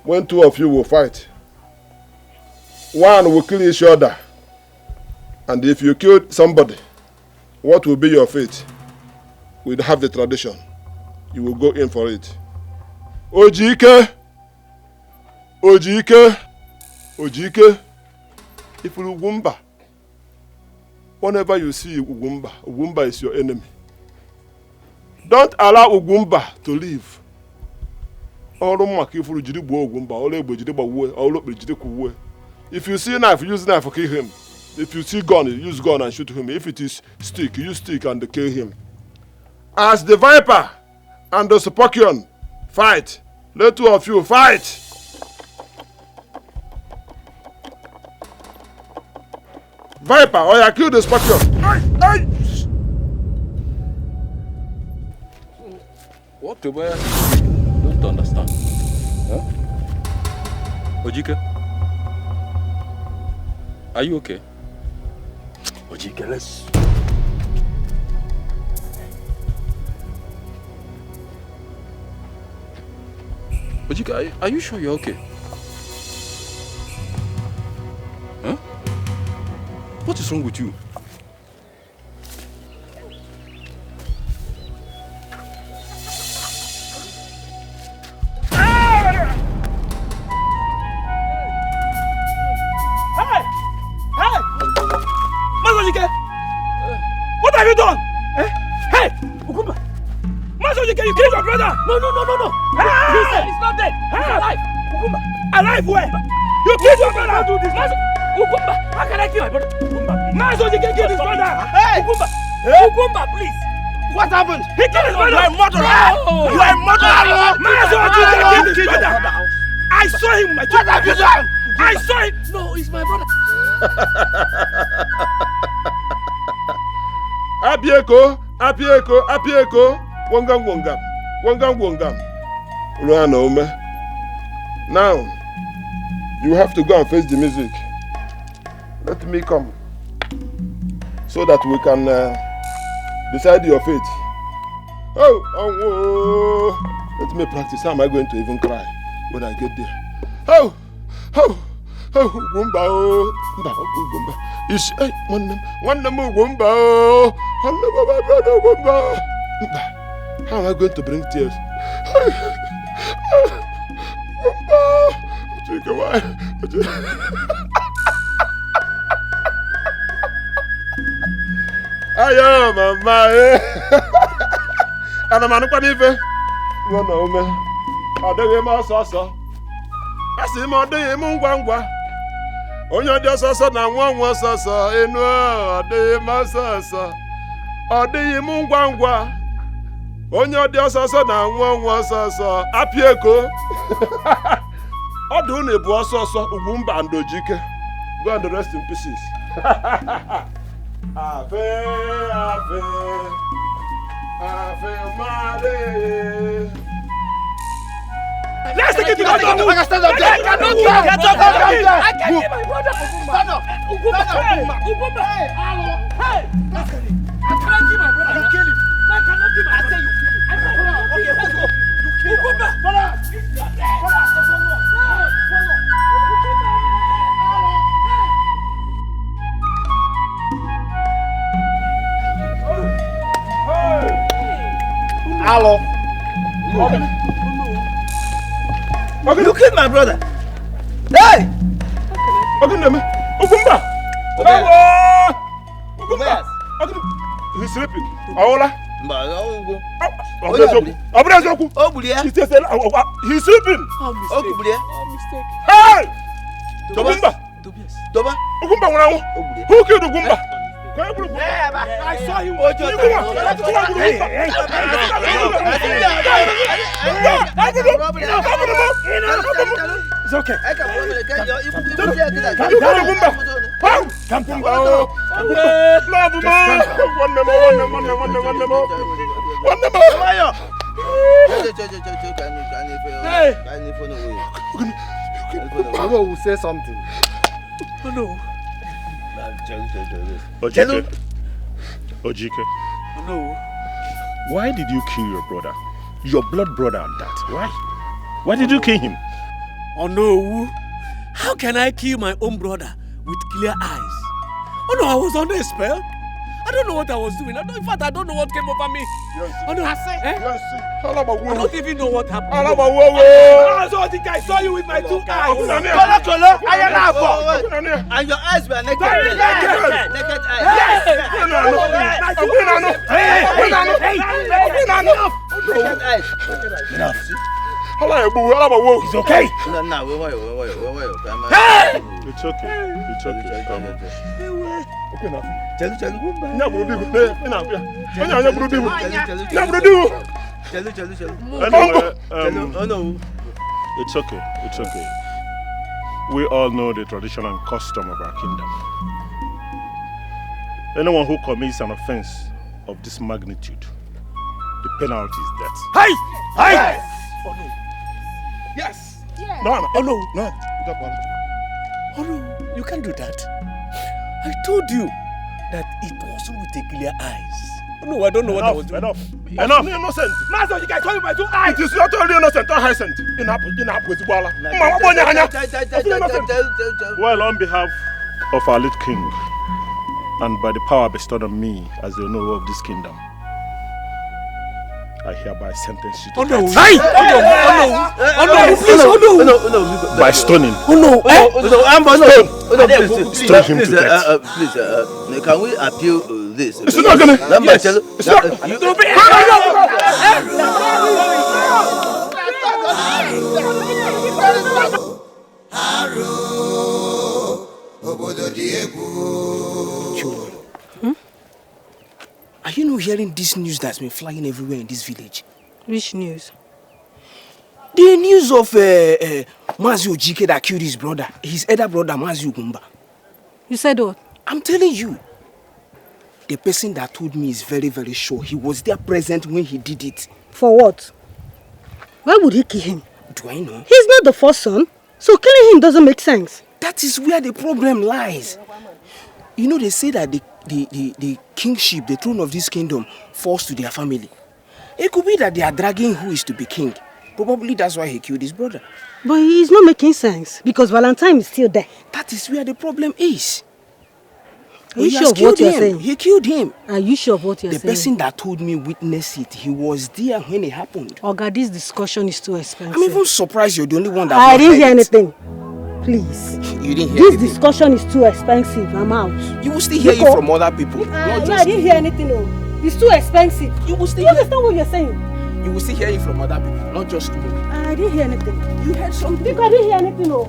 Speaker 3: When two of you will fight, one will kill each other. And if you killed somebody, what will be your fate? We'll have the tradition. You will go in for it. Ojike, if Ugumba, whenever you see Ugumba is your enemy. Don't allow Ugumba to leave. If you see knife, use knife to kill him. If you see gun, use gun and shoot him. If it is stick, use stick and kill him. As the viper and the scorpion fight, let two of you fight. Viper, or you kill the scorpion.
Speaker 5: What Tobias? Don't understand. Huh? Ojike? Are you okay?
Speaker 6: Ojike, let's...
Speaker 5: Ojike, are you sure you're okay? Huh? What is wrong with you?
Speaker 9: What have you done? Hey! Ugumba! Masojike, you killed your brother! No! Listen, he's not dead! He's alive! Ugumba! Alive where? You killed your brother! Don't do this! Ugumba! How can I kill my brother? Ugumba! Masojike killed his brother! Hey! Ugumba! Ugumba, please! What happened? He killed his brother! You are a murderer! You are a murderer! Masojike killed his brother! I saw him! What have you done? I saw him! No, he's my brother!
Speaker 3: Apieko, wongam. Now, you have to go and face the music. Let me come, so that we can decide your fate. Oh, let me practice. How am I going to even cry when I get there? Gumba, Gumba. Is one more Gumba, my brother Gumba. How am I going to bring tears? Gumba, why? Ayo, mama, and I'm not going to be. I don't know, Asi mo de mu ngwangwa onye dị ọsọsọ na nwa ọsọsọ enu ọ dị masọsọ ọ dị mu ngwangwa onye dị ọsọsọ na nwa ọsọsọ Apieko ọ dị unu bụ ọsọsọ Ugwumba and Ojike go and rest in pieces. Afe mare.
Speaker 9: Let's take it to the doctor. I can't kill my brother. Stand up. Ugumba. Hey. I can't kill my brother. You kill him. I cannot kill my brother. I say you kill him. Okay, let's go. You kill him. Ugumba.
Speaker 7: Hello. You killed my brother. Hey!
Speaker 3: Ugumba! He's sleeping. Aola? He's sleeping.
Speaker 9: Mistake.
Speaker 3: Hey!
Speaker 7: Tobias.
Speaker 3: Tobias. Ugumba, who killed Ugumba?
Speaker 9: I saw him. It's okay.
Speaker 2: Someone will say something.
Speaker 9: Oh no.
Speaker 3: Ojike.
Speaker 9: No.
Speaker 3: Why did you kill your brother? Your blood brother and that. Why? Why did you kill him?
Speaker 9: Oh no. How can I kill my own brother with clear eyes? Oh no, I was under a spell. I don't know what I was doing. In fact, I don't know what came over me.
Speaker 3: Yes.
Speaker 9: Oh no.
Speaker 3: Yes.
Speaker 9: I don't even know what happened.
Speaker 1: So I think I saw you with my 2 eyes.
Speaker 7: Kolo, and your eyes were naked. Naked eyes.
Speaker 9: Enough.
Speaker 3: It's
Speaker 9: okay.
Speaker 7: No, wait.
Speaker 3: It's okay. It's okay. Come on. Okay now.
Speaker 7: Tell.
Speaker 3: It's okay. It's okay. We all know the tradition and custom of our kingdom. Anyone who commits an offense of this magnitude, the penalty is death.
Speaker 9: Hey!
Speaker 1: Yes. Oh no. Yes.
Speaker 4: Yes.
Speaker 3: No.
Speaker 9: Oh no. Oh no, you can't do that. I told you that it wasn't with a clear eyes. No, I don't know what I was doing.
Speaker 3: Enough. Innocent.
Speaker 1: Master, you can call me by 2 eyes.
Speaker 3: It is not only innocent or innocent. Well, on behalf of our late king, and by the power bestowed on me as the owner of this kingdom, I hereby sentence you to death.
Speaker 9: Hey! Oh no, please, oh no.
Speaker 3: By stoning.
Speaker 9: Oh no,
Speaker 3: Stone him to death.
Speaker 7: Please, can we appeal this?
Speaker 3: It's not gonna.
Speaker 7: Yes.
Speaker 3: It's not.
Speaker 10: Are you not hearing this news that's been flying everywhere in this village?
Speaker 11: Which news?
Speaker 10: The news of Mazi Ojike that killed his brother, his elder brother Mazi Ugumba.
Speaker 11: You said what?
Speaker 10: I'm telling you. The person that told me is very, very sure he was there present when he did it.
Speaker 11: For what? Why would he kill him?
Speaker 10: Do I know?
Speaker 11: He's not the first son, so killing him doesn't make sense.
Speaker 10: That is where the problem lies. You know, they say that the kingship, the throne of this kingdom, falls to their family. It could be that they are dragging who is to be king. Probably that's why he killed his brother.
Speaker 11: But he's not making sense, because Valentine is still there.
Speaker 10: That is where the problem is.
Speaker 11: Are you sure of what you're saying?
Speaker 10: He killed him.
Speaker 11: Are you sure of what you're saying?
Speaker 10: The person that told me witnessed it. He was there when it happened.
Speaker 11: Oga, this discussion is too expensive.
Speaker 10: I'm even surprised you're the only one that
Speaker 11: I didn't hear anything. Please.
Speaker 10: You didn't hear
Speaker 11: this
Speaker 10: anything?
Speaker 11: Discussion is too expensive. I'm out.
Speaker 10: You will still hear it from other people.
Speaker 11: I didn't hear anything. No. It's too expensive.
Speaker 10: You will still
Speaker 11: you understand what you're saying?
Speaker 10: You will still hear it from other people, not just me.
Speaker 11: I didn't hear anything.
Speaker 10: You heard something?
Speaker 11: Because I didn't hear anything. No.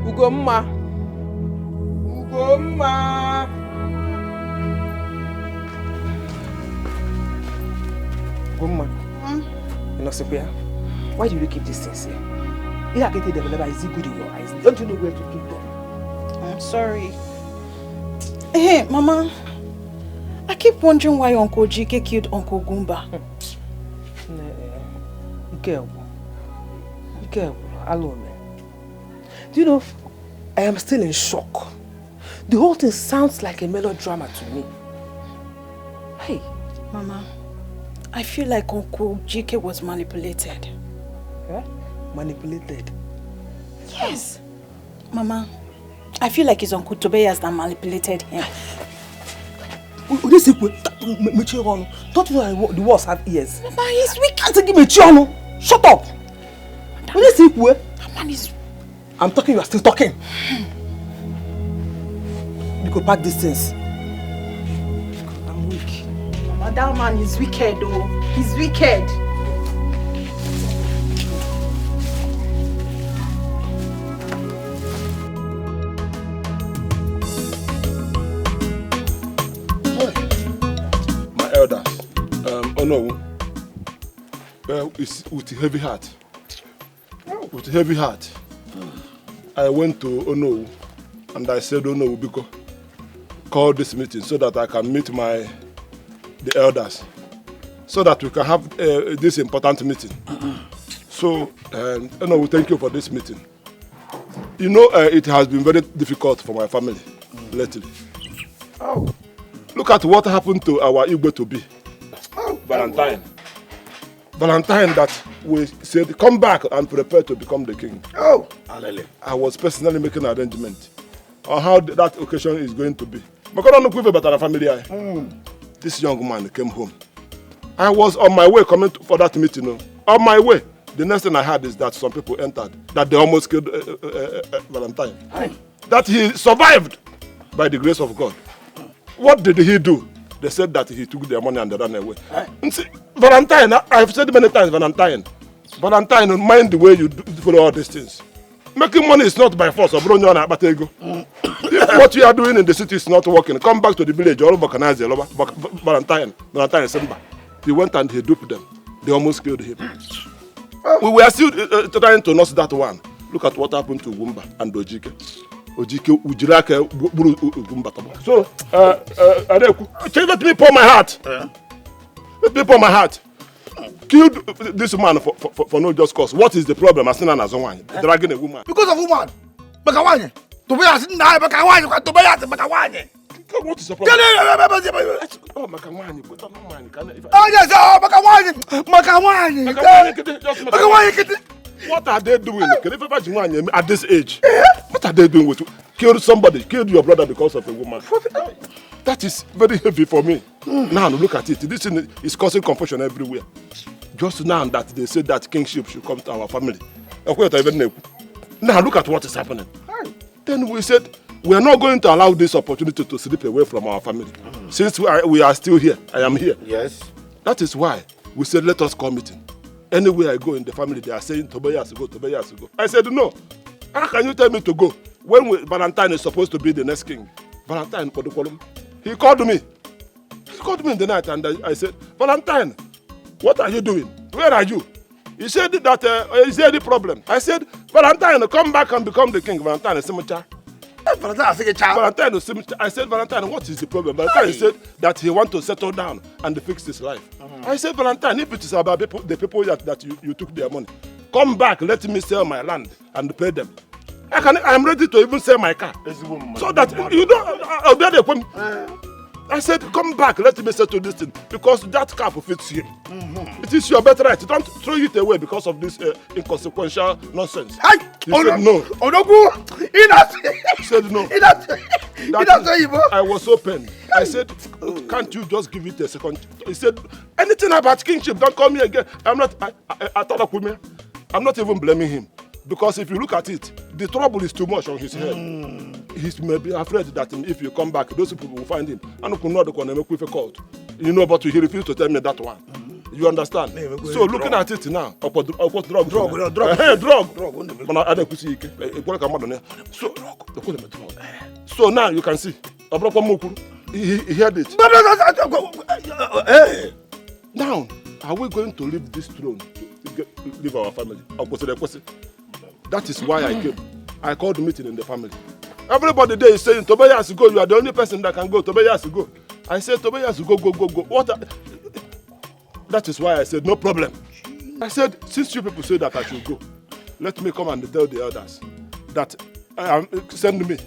Speaker 1: Ugomma. You know, Sophia, why do you keep these things here? If I get it developed, is it good in your eyes? Don't you know where to keep them?
Speaker 4: I'm sorry. Hey, Mama. I keep wondering why Uncle Jike killed Uncle Gumba.
Speaker 1: Alone. Do you know, I am still in shock. The whole thing sounds like a melodrama to me. Hey.
Speaker 4: Mama, I feel like Uncle Jike was manipulated.
Speaker 1: Yeah? Manipulated?
Speaker 4: Yes. Mama, I feel like it's Uncle Tobias that manipulated him.
Speaker 1: Don't you know the walls have ears?
Speaker 4: Mama, he's weak.
Speaker 1: Shut up!
Speaker 4: Man is...
Speaker 1: I'm talking, you are still talking. You could pack these things. I'm weak.
Speaker 4: Mama, that man is wicked though. He's wicked.
Speaker 3: My elders, oh no, it's with a heavy heart. With a heavy heart, I went to Ono and I said, Ono, because call this meeting so that I can meet the elders, so that we can have this important meeting. So, Ono, thank you for this meeting. You know, it has been very difficult for my family lately. Oh. Look at what happened to our Igbo to be. Valentine. Valentine that we said, come back and prepare to become the king.
Speaker 7: Oh,
Speaker 3: I was personally making an arrangement on how that occasion is going to be. This young man came home. I was on my way coming for that meeting. On my way, the next thing I heard is that some people entered, that they almost killed Valentine. That he survived by the grace of God. What did he do? They said that he took their money and they ran away. See, Valentine, I've said many times, Valentine, mind the way you follow all these things. Making money is not by force. If what you are doing in the city is not working, come back to the village. All organize Valentine Simba. He went and he duped them. They almost killed him. We were still trying to nurse that one. Look at what happened to Wumba and Ojike. So, let me pour my heart. Let me pour my heart. Killed this man for no just cause. What is the problem? As soon as someone dragging a woman.
Speaker 7: Because of woman. Bakawanye. Tobias na Bakawanye. Tobias Bakawanye.
Speaker 3: What is the problem? Oh, Makawanye.
Speaker 7: Oh yes, Bakawanye. Bakawanye.
Speaker 3: What are they doing? At this age? What are they doing with you? Killed somebody, killed your brother because of a woman. That is very heavy for me. Now look at it. This thing is causing confusion everywhere. Just now that they said that kingship should come to our family. Now look at what is happening. Then we said we are not going to allow this opportunity to slip away from our family. Since we are still here, I am here.
Speaker 7: Yes.
Speaker 3: That is why we said let us call meeting. Anywhere I go in the family, they are saying Tobias go, Tobias go. I said no. How can you tell me to go when Valentine is supposed to be the next king? Valentine, he called me. He called me in the night and I said, Valentine, what are you doing? Where are you? He said that, is there any problem? I said, Valentine, come back and become the king. Valentine is Valentine, I said, Valentine, what is the problem? Valentine said that he wants to settle down and fix his life. I said, Valentine, if it is about the people that you took their money, come back, let me sell my land and pay them. I'm ready to even sell my car. So that you don't. I said, come back, let me settle this thing. Because that car fits you. It is your birthright. Don't throw it away because of this inconsequential nonsense. He said no. He said no. I was so pained. I said, can't you just give it a second? He said, anything about kingship, don't call me again. I'm not even blaming him. Because if you look at it, the trouble is too much on his head. He's maybe afraid that if you come back, those people will find him. And you know, but he refused to tell me that one. You understand? So looking at it now, drug. So now you can see. He heard it. Now, are we going to leave this throne to leave our family? That is why I came. I called a meeting in the family. Everybody there is saying, Tobias, go. You are the only person that can go. Tobias, go. I said, Tobias, go. That is why I said, no problem. I said, since you people say that I should go, let me come and tell the others that send me.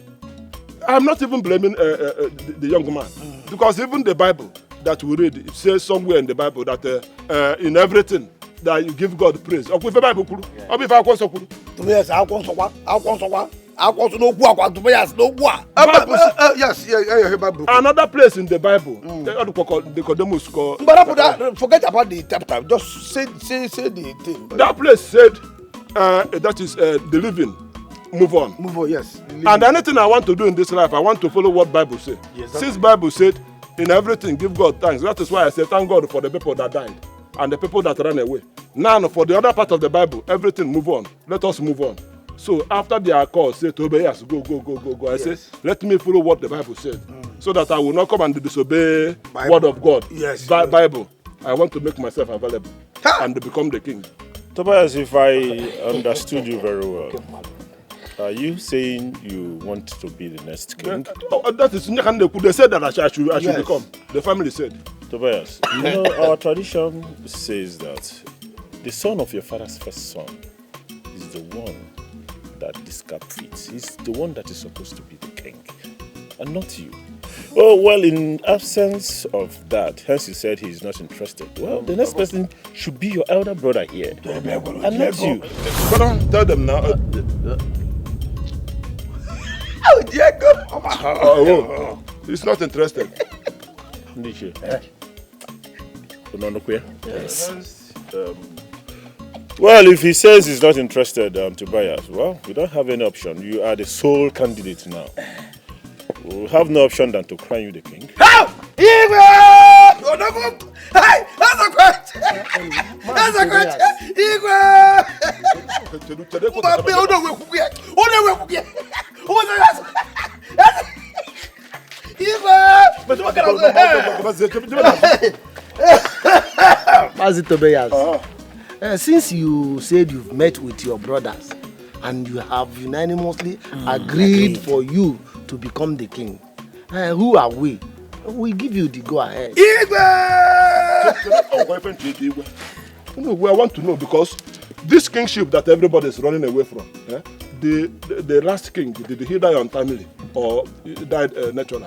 Speaker 3: I'm not even blaming the young man. Because even the Bible that we read, it says somewhere in the Bible that in everything, that you give God praise. Yes, another place in the Bible.
Speaker 7: Forget about the chapter. Just say the thing.
Speaker 3: That place said that is the living. Move on.
Speaker 7: Move on, yes.
Speaker 3: And anything I want to do in this life, I want to follow what Bible said. Yes, since Bible said, in everything, give God thanks. That is why I say thank God for the people that died and the people that ran away. Now, for the other part of the Bible, everything move on. Let us move on. So after their call, say Tobias, go. I say, let me follow what the Bible said, so that I will not come and disobey word of God.
Speaker 7: Yes.
Speaker 3: Bible. I want to make myself available and become the king.
Speaker 12: Tobias, if I understood you very well, are you saying you want to be the next king?
Speaker 3: That is, they said that I should become. The family said.
Speaker 12: Tobias, you know, our tradition says that the son of your father's first son is the one that this cap fits. He's the one that is supposed to be the king, and not you. Oh, well, in absence of that, hence he said he's not interested. Well, the next person should be your elder brother here. And not you.
Speaker 3: Brother, tell them now.
Speaker 7: Oh, Diego!
Speaker 3: He's not interested.
Speaker 12: Yes. Well, if he says he's not interested, Tobias, well, we don't have any option. You are the sole candidate now. We'll have no option than to crown you the king.
Speaker 7: How? Hey, that's a question. That's a question. Tobias, since you said you've met with your brothers and you have unanimously agreed for you to become the king, who are we? We give you the go ahead.
Speaker 3: No, I want to know because this kingship that everybody is running away from, the last king, did he die untimely or he died naturally?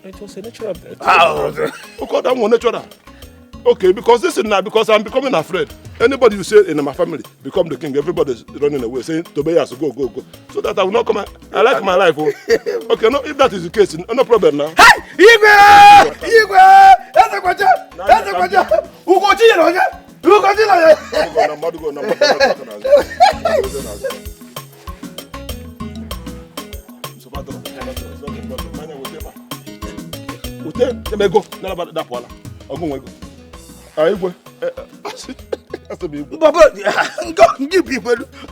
Speaker 12: It was a natural death.
Speaker 3: Okay, that was natural. Okay, because this is now because I'm becoming afraid. Anybody you say in my family become the king, everybody's running away, saying Tobias, go. So that I will not come. I like my life. Oh. Okay, no, if that is the case, no problem now.
Speaker 7: Hey! Igwe! That's a question. Who got you? Who got
Speaker 3: you?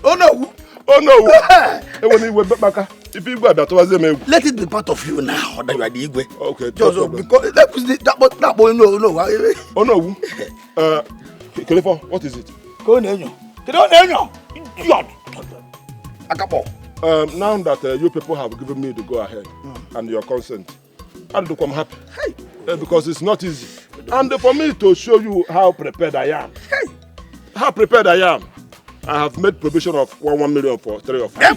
Speaker 3: Oh no! If you go back to
Speaker 7: let it be part of you now that you are the Igwe.
Speaker 3: Okay.
Speaker 7: Just because that boy no.
Speaker 3: Oh no! Khalifa, what is it?
Speaker 7: Coronation. Idiot.
Speaker 3: Now that you people have given me the go ahead and your consent, I'm happy.
Speaker 7: Hey.
Speaker 3: Because it's not easy. And for me to show you how prepared I am. I have made provision of 1 million for 3 of you.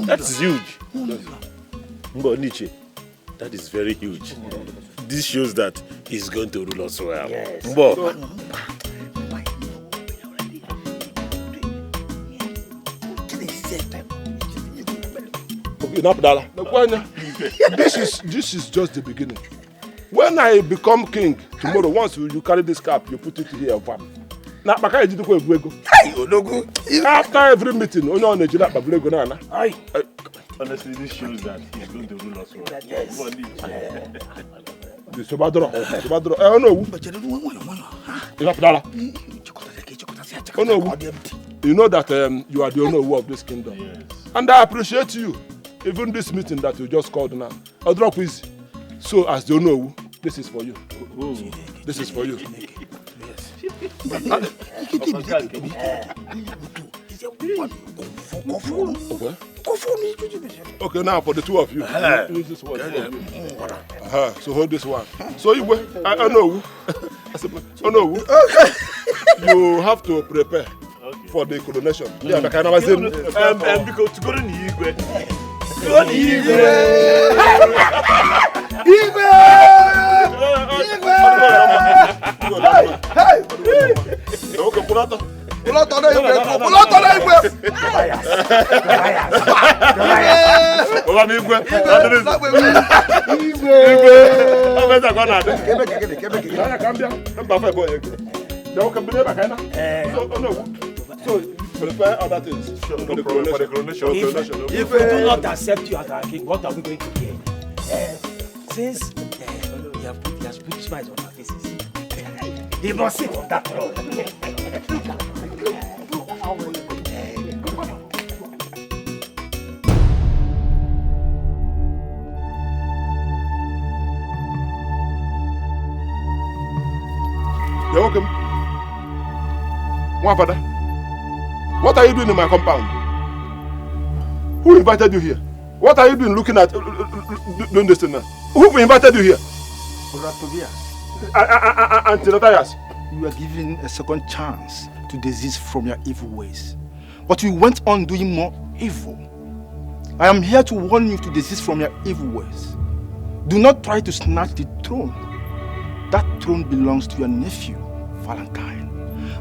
Speaker 12: That's huge. Nietzsche, that is very huge. This shows that he's going to rule us well.
Speaker 7: Yes.
Speaker 3: This is just the beginning. When I become king tomorrow, once you carry this cap, you put it here. After every meeting, honestly,
Speaker 12: this shows that he's going to rule us well.
Speaker 7: Yes.
Speaker 3: You know that you are the owner of this kingdom.
Speaker 12: Yes.
Speaker 3: And I appreciate you. Even this meeting that you just called now. I'll drop easy. So as the owner, this is for you. This is for you. Okay, now for the two of you. Use this one. So hold this one. So I know. You have to prepare for the coronation. Yeah, because
Speaker 12: to go to Igwe.
Speaker 3: So prepare other things for the coronation.
Speaker 9: If we do not accept you as our king, what are we going to get? Since he has put smiles on our faces, he must sit on that throne.
Speaker 3: You're welcome. One father. What are you doing in my compound? Who invited you here? What are you doing looking at doing this thing now? Who invited you here?
Speaker 13: Tobias.
Speaker 3: And Tobias.
Speaker 13: You were given a second chance to desist from your evil ways. But you went on doing more evil. I am here to warn you to desist from your evil ways. Do not try to snatch the throne. That throne belongs to your nephew, Valentine.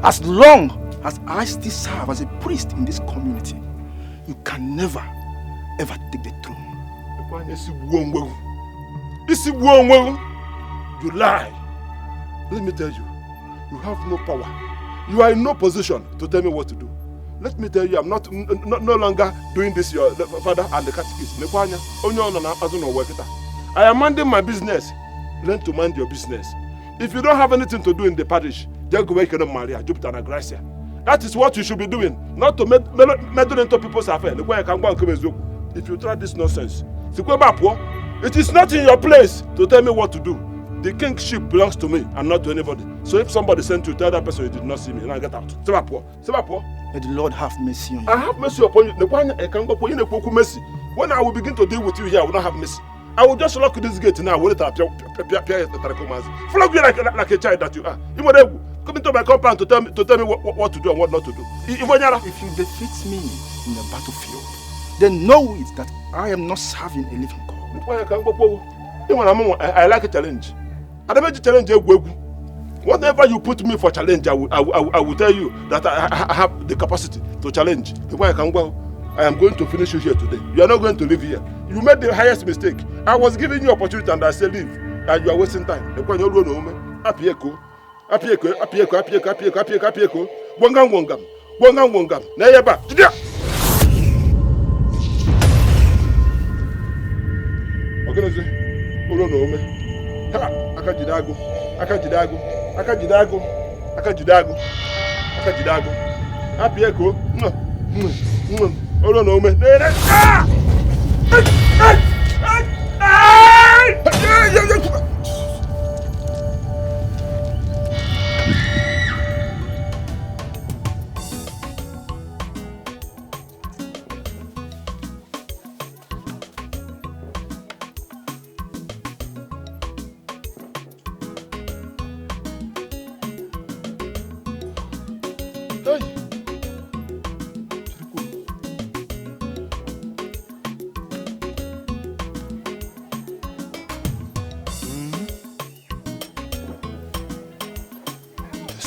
Speaker 13: As long as I still serve as a priest in this community, you can never, ever take the throne.
Speaker 3: You lie. Let me tell you, you have no power. You are in no position to tell me what to do. Let me tell you, I'm no longer doing this your father and the catechist. I am minding my business. Learn to mind your business. If you don't have anything to do in the parish, just go work in Maria, Jupiter and Gracia. That is what you should be doing, not to meddle into people's affairs. If you try this nonsense, it is not in your place to tell me what to do. The kingship belongs to me and not to anybody. So if somebody sent you, tell that person you did not see me, now get out.
Speaker 13: May the Lord have mercy on you.
Speaker 3: I have mercy upon you. When I will begin to deal with you here, I will not have mercy. I will just lock this gate now. Flog you like a child that you are. Come into my compound to tell me what to do and what not to do.
Speaker 13: If you defeat me in the battlefield, then know it that I am not serving a living God.
Speaker 3: I like a challenge. I never challenge. Whatever you put me for challenge, I will tell you that I have the capacity to challenge. I am going to finish you here today. You are not going to live here. You made the highest mistake. I was giving you opportunity and I said leave, and you are wasting time.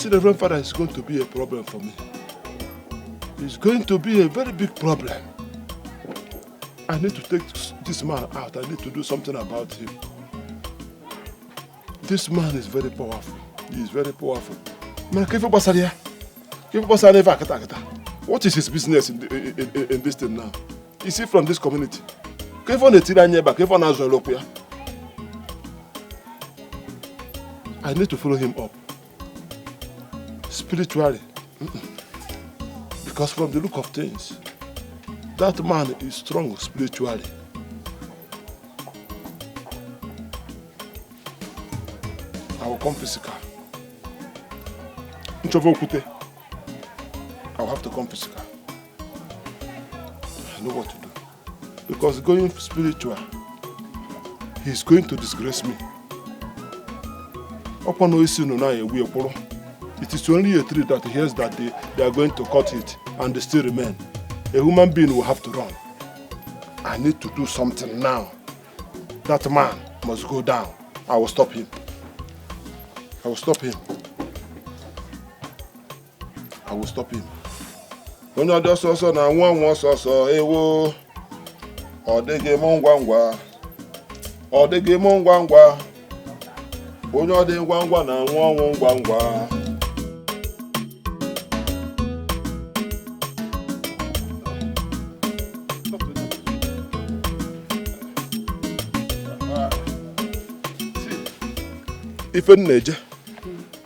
Speaker 3: The Reverend Father is going to be a problem for me. It's going to be a very big problem. I need to take this man out. I need to do something about him. This man is very powerful. He is very powerful. What is his business in this thing now? Is he from this community? I need to follow him up. Spiritually. Because from the look of things, that man is strong spiritually. I will come physical. I will have to come physical. I know what to do. Because going spiritual, he's going to disgrace me. It is only a tree that hears that they are going to cut it and they still remain. A human being will have to run. I need to do something now. That man must go down. I will stop him. I will stop him. I will stop him. When you do so now, one so ewo. Or they game on gwangwa. Or they game on gwangwa. When you do gwangwa na one gwangwa.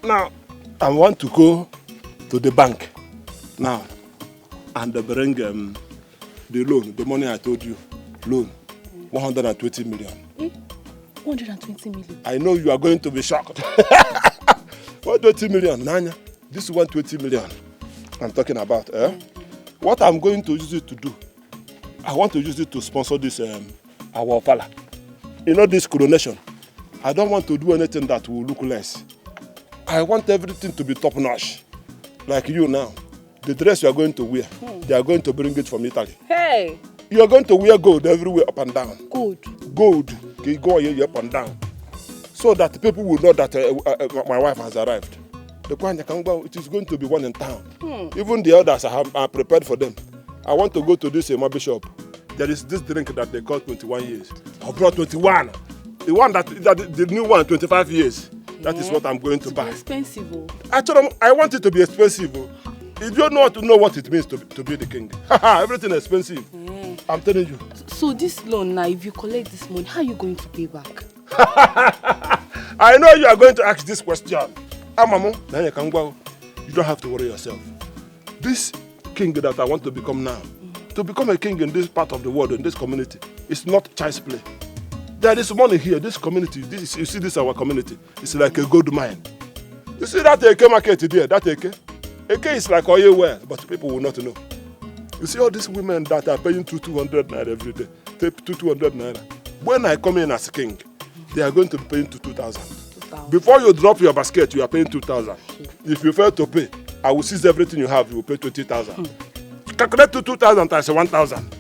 Speaker 3: Now, I want to go to the bank now and bring the loan, the money I told you, loan, 120 million.
Speaker 4: 120 million?
Speaker 3: I know you are going to be shocked. 120 million, Nanya, this 120 million I'm talking about. What I'm going to use it to do, I want to use it to sponsor this, our fella. You know this coronation. I don't want to do anything that will look less. I want everything to be top-notch. Like you now. The dress you are going to wear, they are going to bring it from Italy.
Speaker 4: Hey!
Speaker 3: You are going to wear gold everywhere up and down.
Speaker 4: Gold?
Speaker 3: Gold. You go here up and down. So that people will know that my wife has arrived. The Kwanya Kangba, it is going to be one in town. Even the others are prepared for them. I want to go to this bishop. There is this drink that they call 21 years. I brought 21. The one that the new one, 25 years. That is what I'm going to buy.
Speaker 4: Expensive.
Speaker 3: Actually, I want it to be expensive. You don't know what it means to be the king. Everything is expensive. I'm telling you.
Speaker 4: So this loan now, if you collect this money, how are you going to pay back?
Speaker 3: I know you are going to ask this question. Amamu, you don't have to worry yourself. This king that I want to become now, to become a king in this part of the world, in this community, it's not child's play. There is money here, this community, you see this our community, it's like a gold mine. You see that Eke market there, that Eke? Eke is like oil well, but people will not know. You see all these women that are paying 200 naira every day, 200 naira. When I come in as king, they are going to be paying 2,000. Before you drop your basket, you are paying 2,000. If you fail to pay, I will seize everything you have, you will pay 20,000. Calculate to 2,000 times 1,000.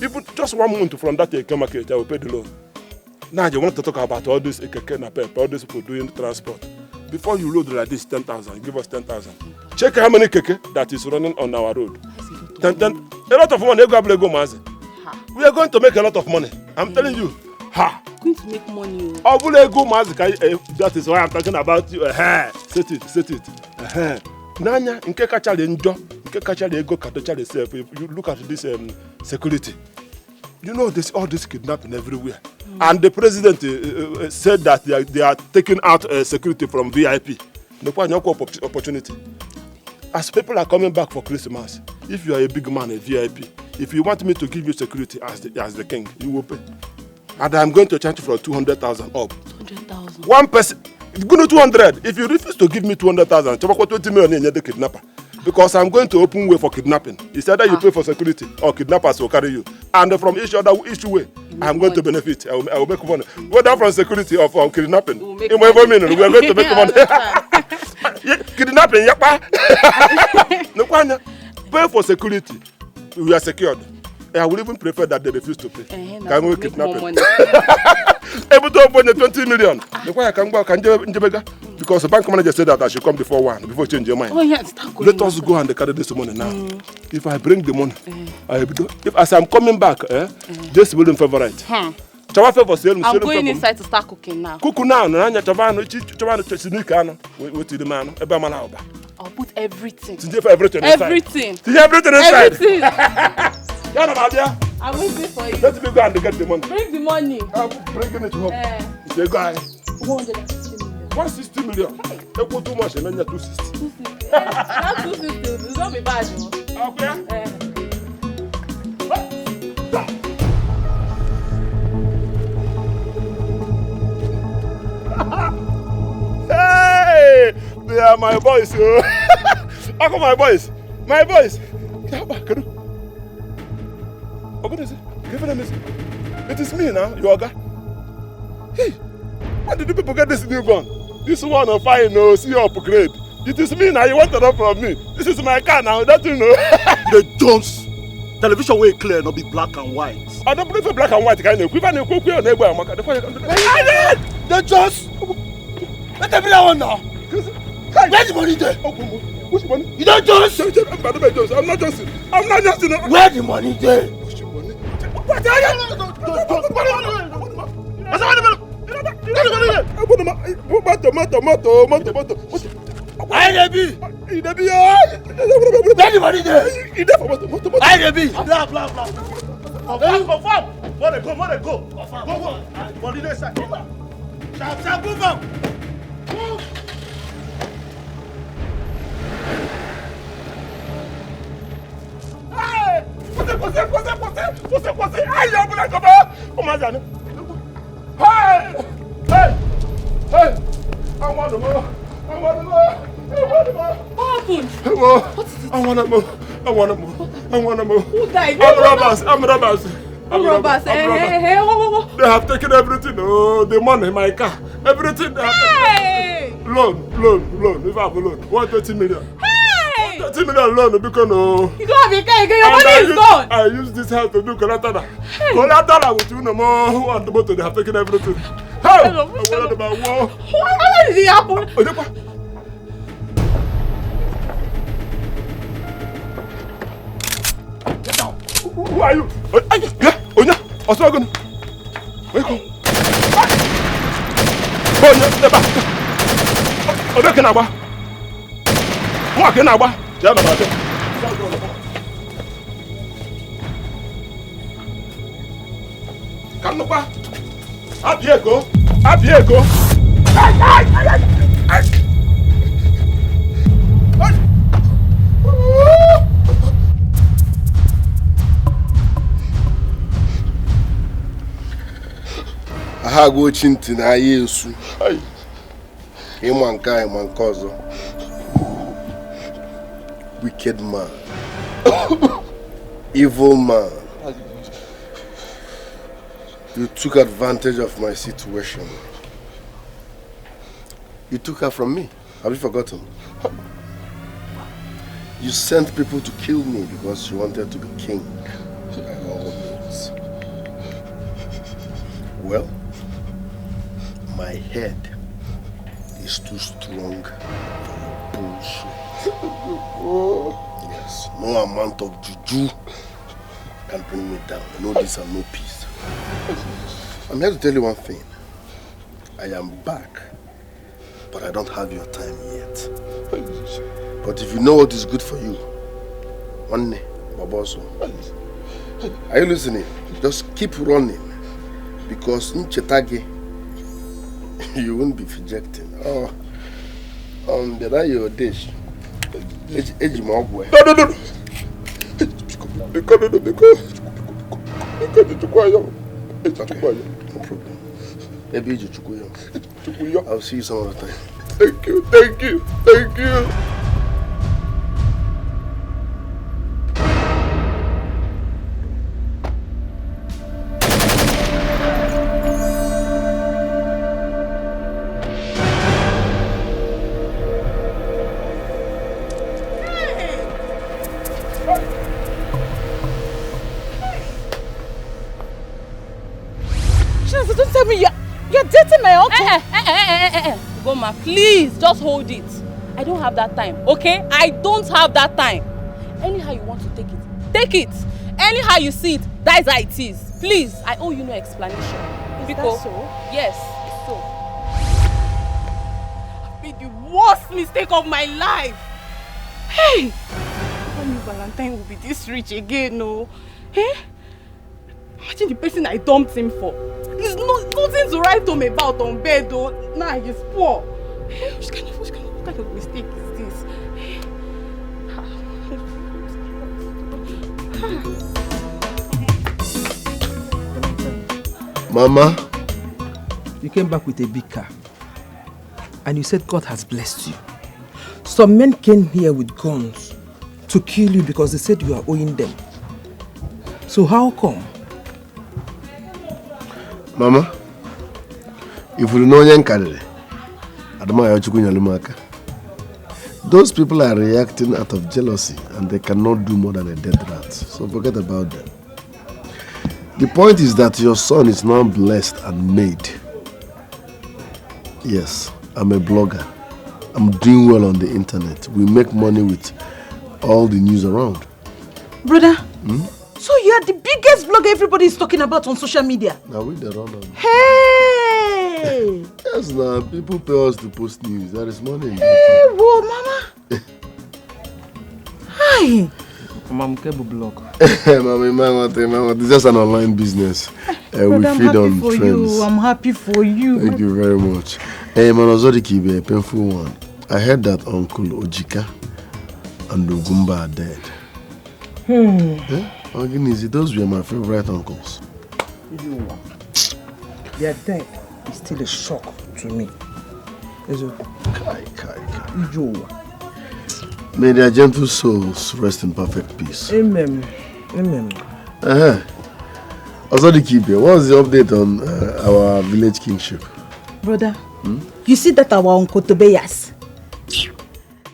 Speaker 3: Even just 1 month from that Eke market, I will pay the loan. Now you want to talk about all this Eke na pep, all these people doing transport. Before you load like this 10,000, give us 10,000. Check how many Keke that is running on our road. A lot of money. We are going to make a lot of money. I'm telling you.
Speaker 4: Going to make money.
Speaker 3: That is why I'm talking about you. Set it. Nanya, in Kekachale Njo, Kekachale Ego Katochale self. If you look at this security, you know there's all this kidnapping everywhere. And the president said that they are taking out security from VIP. The opportunity. As people are coming back for Christmas, if you are a big man, a VIP, if you want me to give you security as the king, you will pay. And I'm going to charge you for 200,000 up.
Speaker 4: 200,000.
Speaker 3: One person, go to 200. If you refuse to give me 200,000, 20 million in the kidnapper. Because I'm going to open way for kidnapping. It's either you pay for security or kidnappers will carry you. And from each way, I'm going to benefit. I will make money. Whether from security or from kidnapping. We are going to make money. Kidnapping, pay for security. We are secured. I would even prefer that they refuse to pay. Can we kidnap them? Able to open the 20 million. Because the bank manager said that I should come before 1, before you change your mind. Let us go and carry this money now. If I bring the money, as I'm coming back, this will be favorite.
Speaker 4: I'm going inside to start cooking now.
Speaker 3: Cook now.
Speaker 4: I'll put everything.
Speaker 3: Everything inside.
Speaker 4: Everything. I'm waiting for you.
Speaker 3: Let me go and get the money.
Speaker 4: Bring the money.
Speaker 3: I'm bringing it home. It's a guy. 160 million. Hey. Put too much and then you're 260.
Speaker 4: Not 260. It's not be bad.
Speaker 3: Okay. Hey! They are my boys. How come my boys? My boys. It is me now, your guy. Hey, where did the people get this new gun? This one on fire, no, see your upgrade. It is me now, you want to run from me. This is my car now, that you know.
Speaker 13: The Jones. Television way clear, not be black and white.
Speaker 3: I don't believe in black and white. Kind of. The
Speaker 13: Jones. Let them be that one now. Where's the money there?
Speaker 3: Which money?
Speaker 13: You don't Jones.
Speaker 3: I'm not Johnson. I'm not Johnson.
Speaker 13: Where's the money there?
Speaker 3: What are you?
Speaker 4: Who died?
Speaker 3: I'm robbers. They have taken everything. Oh, the money, my car, everything.
Speaker 4: Hey!
Speaker 3: Loan. If I have a loan, 120 million.
Speaker 4: Hey!
Speaker 3: Let me alone because no.
Speaker 4: You don't have a car again. Your money is gone.
Speaker 3: I use this house to do collateral. Collateral with you no more. Who want the motor? They have taken everything. How? I wanted about war.
Speaker 4: What did it happen?
Speaker 3: Who are you? Onya, Osogun. Wake up. Onya, step back. Obe kenagba. Nwa kenagba. Ya na bade. Kanugba. Abiego. Abiego.
Speaker 2: Aha go chinti na Yesu. Ịma nke ọzọ. Wicked man. Evil man. You took advantage of my situation. You took her from me. Have you forgotten? You sent people to kill me because you wanted to be king. By all means. Well, my head is too strong for your bullshit. Yes, no amount of juju can bring me down. No this and no peace. I'm here to tell you one thing. I am back, but I don't have your time yet. But if you know what is good for you, one day, Baboso. Are you listening? Just keep running, because in Chetage, you won't be rejecting. Oh, there your dish. No. Because it's okay. No problem. Maybe I'll see you some other time. Thank you.
Speaker 4: Don't tell me you're dating my uncle.
Speaker 14: Goma, please, just hold it. I don't have that time, okay? I don't have that time. Anyhow you want to take it, take it. Anyhow you see it, that is how it is. Please, I owe you no explanation.
Speaker 4: Is that so?
Speaker 14: Yes, it's so. I've made the worst mistake of my life. Hey! I knew Valentine would be this rich again, no? Eh? Imagine the person I dumped him for. There's nothing to write home about on bed though. Nah, he's poor. What kind of mistake is this?
Speaker 2: Mama,
Speaker 1: you came back with a big car and you said God has blessed you. Some men came here with guns to kill you because they said you are owing them. So how come?
Speaker 2: Mama, if you know Yankari, those people are reacting out of jealousy and they cannot do more than a dead rat. So forget about them. The point is that your son is now blessed and made. Yes, I'm a blogger. I'm doing well on the internet. We make money with all the news around.
Speaker 4: Brother, so you are the biggest blogger everybody is talking about on social media?
Speaker 2: Now we the run on.
Speaker 4: Hey!
Speaker 2: Yes, now people pay us to post news. There is money in that.
Speaker 4: Hey, whoa, Mama! Hi!
Speaker 1: Mama, cable blog.
Speaker 2: Mama, it's just an online business. We feed on trends.
Speaker 4: I'm happy for you.
Speaker 2: Thank you very much. Hey, Manozoriki, a painful one. I heard that Uncle Ojika and Ogumba are dead. Those were my favorite uncles.
Speaker 1: Their death is still a shock to me.
Speaker 2: May their gentle souls rest in perfect peace.
Speaker 1: Amen. Amen.
Speaker 2: Ozodiki, what's the update on our village kingship?
Speaker 4: Brother, you see that our Uncle Tobias?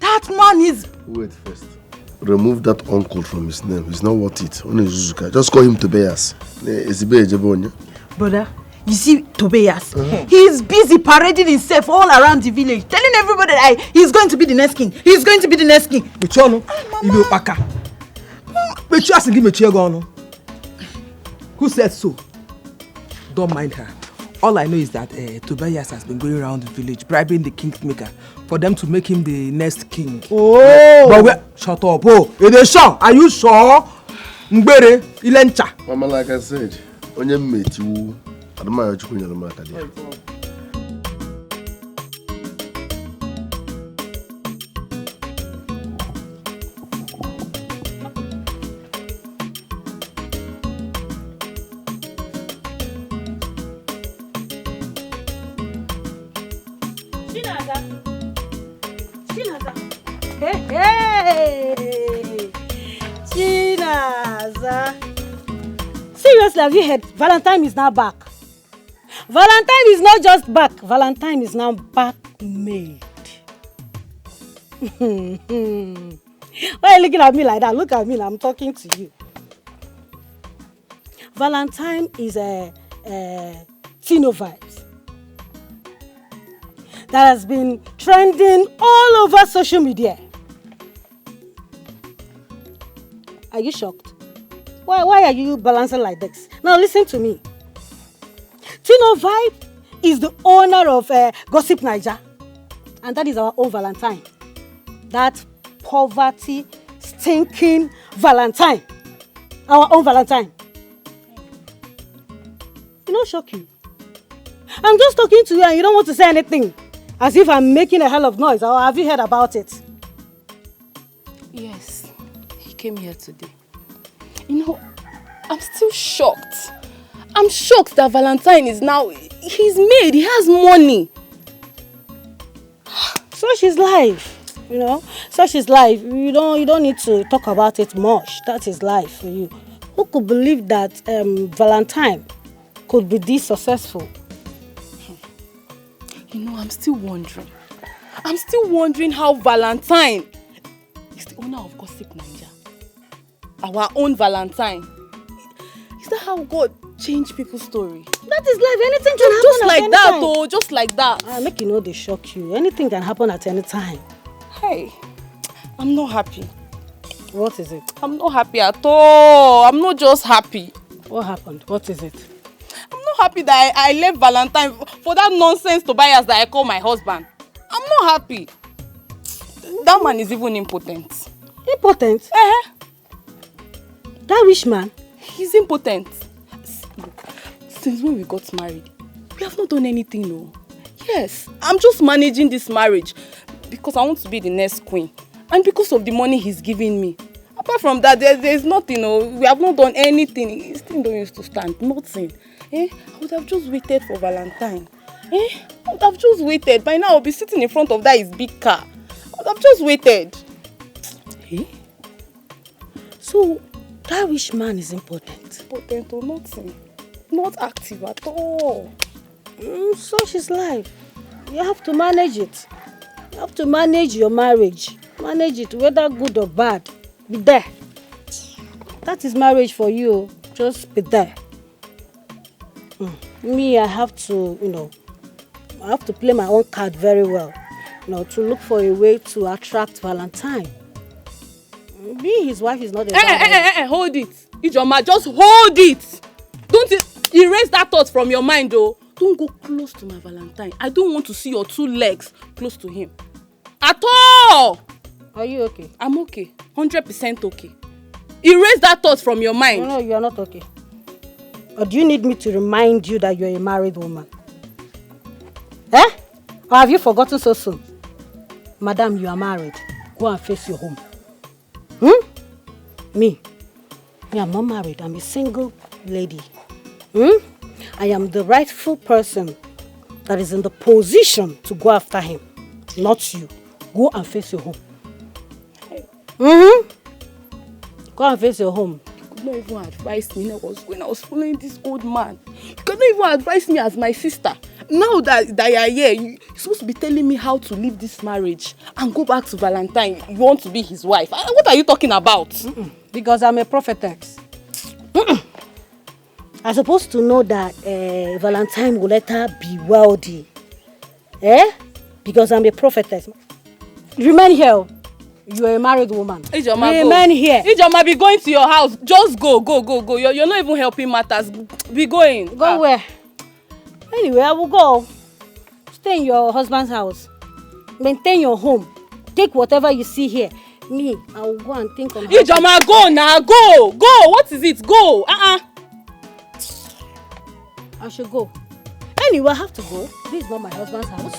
Speaker 4: That man is
Speaker 2: Wait first. Remove that uncle from his name. He's not worth it. Just call him Tobias.
Speaker 11: Brother, you see Tobias? He's busy parading himself all around the village, telling everybody that he's going to be the next king. He's going to be the next king.
Speaker 1: Who said so? Don't mind her. All I know is that Tobias has been going around the village bribing the kingmaker for them to make him the next king.
Speaker 11: Oh!
Speaker 1: But shut up. Oh, it is sure. Are you sure? Mbere, Ilencha.
Speaker 2: Mama, like I said, when you meet you, I don't mind what you're going to
Speaker 11: Seriously, have you heard? Valentine is now back. Valentine is not just back. Valentine is now back made. Why are you looking at me like that? Look at me, I'm talking to you. Valentine is a Tino vibes that has been trending all over social media. Are you shocked? Why are you balancing like this? Now listen to me. Tino Vibe is the owner of Gossip Naija, and that is our own Valentine. That poverty stinking Valentine. Our own Valentine. You know, shock you. I'm just talking to you and you don't want to say anything. As if I'm making a hell of noise. Or have you heard about it?
Speaker 14: Yes, he came here today. You know, I'm still shocked. I'm shocked that Valentine is now, he's made, he has money.
Speaker 11: Such is life, you know. Such is life. You don't need to talk about it much. That is life for you. Who could believe that Valentine could be this successful?
Speaker 14: You know, I'm still wondering. I'm still wondering how Valentine is the owner of Gossip Naija. Our own Valentine. Is that how God changed people's story?
Speaker 11: That is life. Anything can happen
Speaker 14: just
Speaker 11: at
Speaker 14: like
Speaker 11: any
Speaker 14: that,
Speaker 11: time.
Speaker 14: oh, just like that.
Speaker 11: Make you know they shock you. Anything can happen at any time.
Speaker 14: Hey, I'm not happy.
Speaker 11: What is it?
Speaker 14: I'm not happy at all. I'm not just happy.
Speaker 11: What happened? What is it?
Speaker 14: I'm not happy that I left Valentine for that nonsense Tobias that I call my husband. I'm not happy. That man is even impotent.
Speaker 11: Impotent? That rich man?
Speaker 14: He's impotent. Look, since when we got married, we have not done anything, no. Yes, I'm just managing this marriage because I want to be the next queen. And because of the money he's giving me. Apart from that, there's nothing, no. We have not done anything. He still don't used to stand. Nothing. I would have just waited for Valentine. I would have just waited. By now, I'll be sitting in front of that his big car. I would have just waited.
Speaker 11: So, that rich man is impotent?
Speaker 14: Impotent or nothing. Not active at all.
Speaker 11: Such is life. You have to manage it. You have to manage your marriage. Manage it, whether good or bad. Be there. That is marriage for you. Just be there. Me, I have to, I have to play my own card very well. To look for a way to attract Valentine. Being his wife is not a bad
Speaker 14: hold it. Ijoma, just hold it. Don't erase that thought from your mind, though. Don't go close to my Valentine. I don't want to see your two legs close to him. At all.
Speaker 11: Are you okay?
Speaker 14: I'm okay. 100% okay. Erase that thought from your mind.
Speaker 11: No, you are not okay. Or do you need me to remind you that you're a married woman? Or have you forgotten so soon? Madam, you are married. Go and face your home. Me, I'm not married. I'm a single lady. I am the rightful person that is in the position to go after him. Not you. Go and face your home. Go and face your home.
Speaker 14: You could not even advise me when I was following this old man. You cannot even advise me as my sister. Now that you are here, you're supposed to be telling me how to leave this marriage and go back to Valentine. You want to be his wife. What are you talking about?
Speaker 11: Because I'm a prophetess. I'm supposed to know that Valentine will let her be wealthy. Because I'm a prophetess. Remain here. You are a married woman.
Speaker 14: Ijoma,
Speaker 11: remain here.
Speaker 14: Ijoma, be going to your house. Just go. You're not even helping matters. Be going.
Speaker 11: Go where? Anyway, I will go. Stay in your husband's house. Maintain your home. Take whatever you see here. Me, I will go and think on.
Speaker 14: Ijoma, go now. Go. What is it? Go.
Speaker 11: I should go. Anyway, I have to go. This is not my husband's house.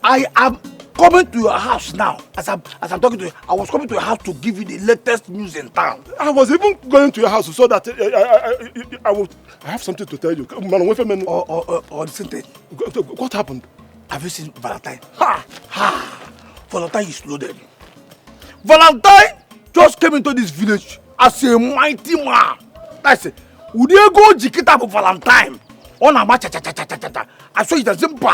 Speaker 13: I am coming to your house now. As I'm talking to you, I was coming to your house to give you the latest news in town.
Speaker 3: I was even going to your house so that I have something to tell you. What happened?
Speaker 13: Have you seen Valentine? Valentine is loaded. Valentine just came into this village as a mighty man. That's it. Would you go Jikita for Valentine? On a match, I saw it as simple.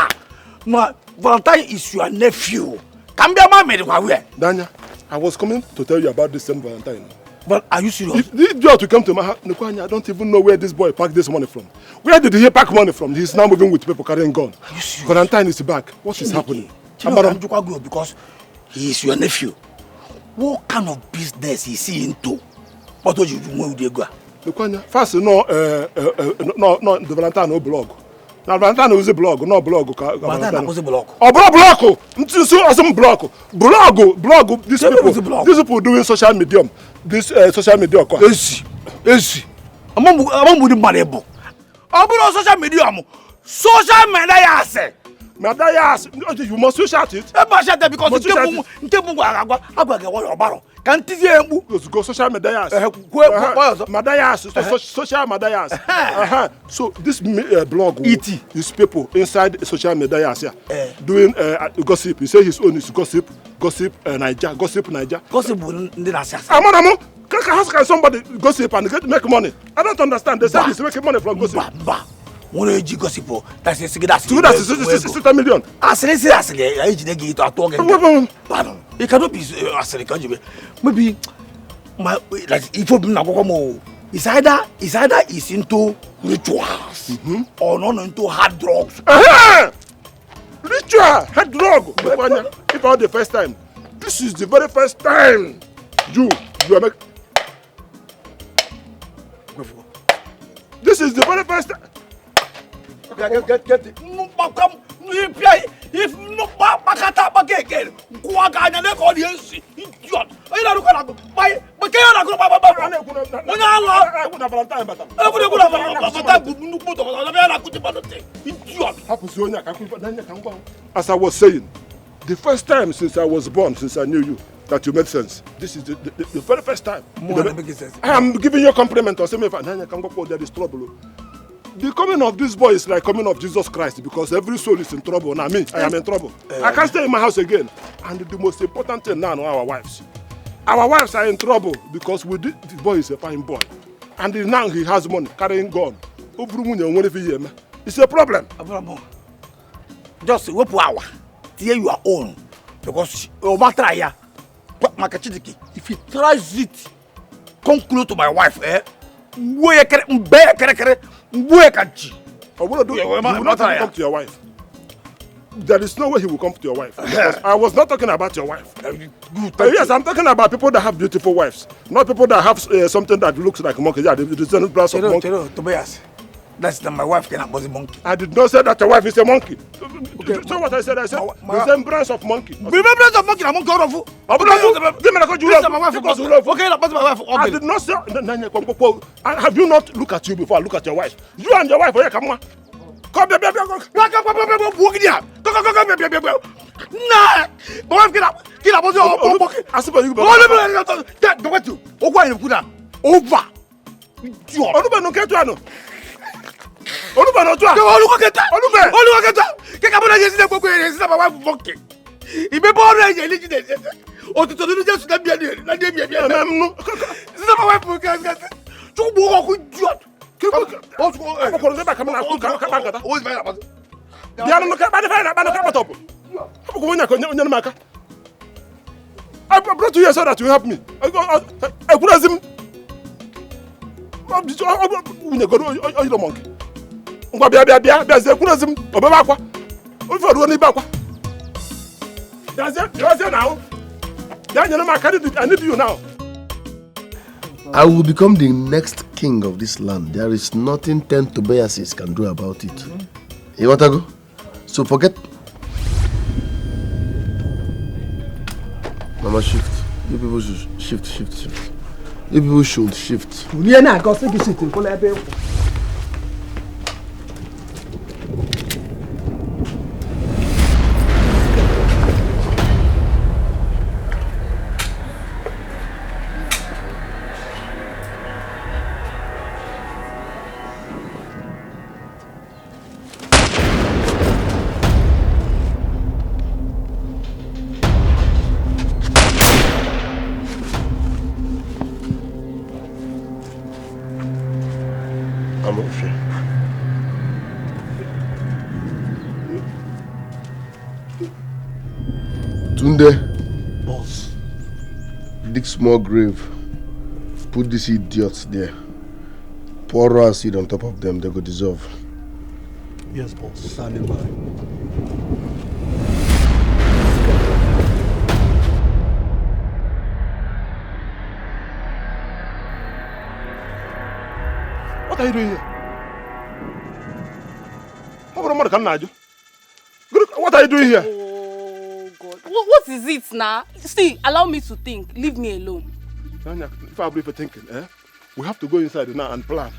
Speaker 13: No, Valentine is your nephew. Can be a man made aware.
Speaker 3: Danya, I was coming to tell you about this same Valentine.
Speaker 13: But are you serious?
Speaker 3: If you are to come to my house, I don't even know where this boy packed this money from. Where did he pack money from? He's now moving with people carrying gun.
Speaker 13: Are you serious?
Speaker 3: Valentine is back. What is happening?
Speaker 13: Because he is your nephew. What kind of business is he into? What would you do with the guy?
Speaker 3: First, the Valentine no blog. Now Valentine is a blog, no blog.
Speaker 13: Valentine was a blog.
Speaker 3: Oh, blog! Blog! These people doing social media. This social media.
Speaker 13: Easy. I'm with the money. I'm social media. Social media.
Speaker 3: Madayas, you must shout it.
Speaker 13: Because
Speaker 3: go social medias. Madayas, social medias. So this blog is people inside social medias doing gossip. He say his own is gossip Naija, gossip Naija. How can somebody gossip and make money? I don't understand. They say he's making money from gossip.
Speaker 13: One age gossip. That's a cigar.
Speaker 3: 60 million.
Speaker 13: It cannot be maybe my like if you it's either is into rituals or not into hard drugs.
Speaker 3: Ritual, hard drug. If I the first time, this is the very first time you are making. This is the very first time.
Speaker 13: Get it. If no bakata again, Guagana audience, idiot. I don't know why. But
Speaker 3: as I was saying, the first time since I was born, since I knew you, that you made sense. This is the very first time. I am giving you a compliment. Or say me if there is trouble. The coming of this boy is like coming of Jesus Christ because every soul is in trouble. Now me, I am in trouble. I can't stay in my house again. And the most important thing now are our wives. Our wives are in trouble because the boy is a fine boy. And now he has money, carrying gun. It's a problem.
Speaker 13: Just whoop hour. Here you are own. Because if he tries it, come close to my wife, Where can he will
Speaker 3: not come to your wife. There is no way he will come to your wife. I was not talking about your wife. Yes, I'm talking about people that have beautiful wives, not people that have something that looks like a monkey. Yeah, the brass of monkey.
Speaker 13: Tobias, that's that my wife cannot be a monkey.
Speaker 3: I did not say that your wife is a monkey. Okay. So what I said the same branch of monkey.
Speaker 13: Remembrance of monkey, I'm going to give me the okay, my wife.
Speaker 3: I did not say. Have you not looked at you before I look at your wife? You and your wife, come on. Come, baby.
Speaker 9: He be born and you or to do just that be a no. This is my wife. To walk with you. What's going back? I'm not always my husband. The other look at the top. I'm going to Maka. I brought you here so that you help me. I could ask him. I'm the monkey. I need you now.
Speaker 2: I will become the next king of this land. There is nothing 10 Tobiases can do about it. You want to go? So forget. Mama, shift. You people should shift. You people should shift.
Speaker 9: Boss.
Speaker 2: Dig small grave. Put these idiots there. Pour raw seed on top of them, they go dissolve.
Speaker 9: Yes, boss. Standing by.
Speaker 3: What are you doing here? What are you doing here?
Speaker 14: Oh God. What is it now? See, allow me to think. Leave me alone.
Speaker 3: If I believe for thinking, we have to go inside now and plan.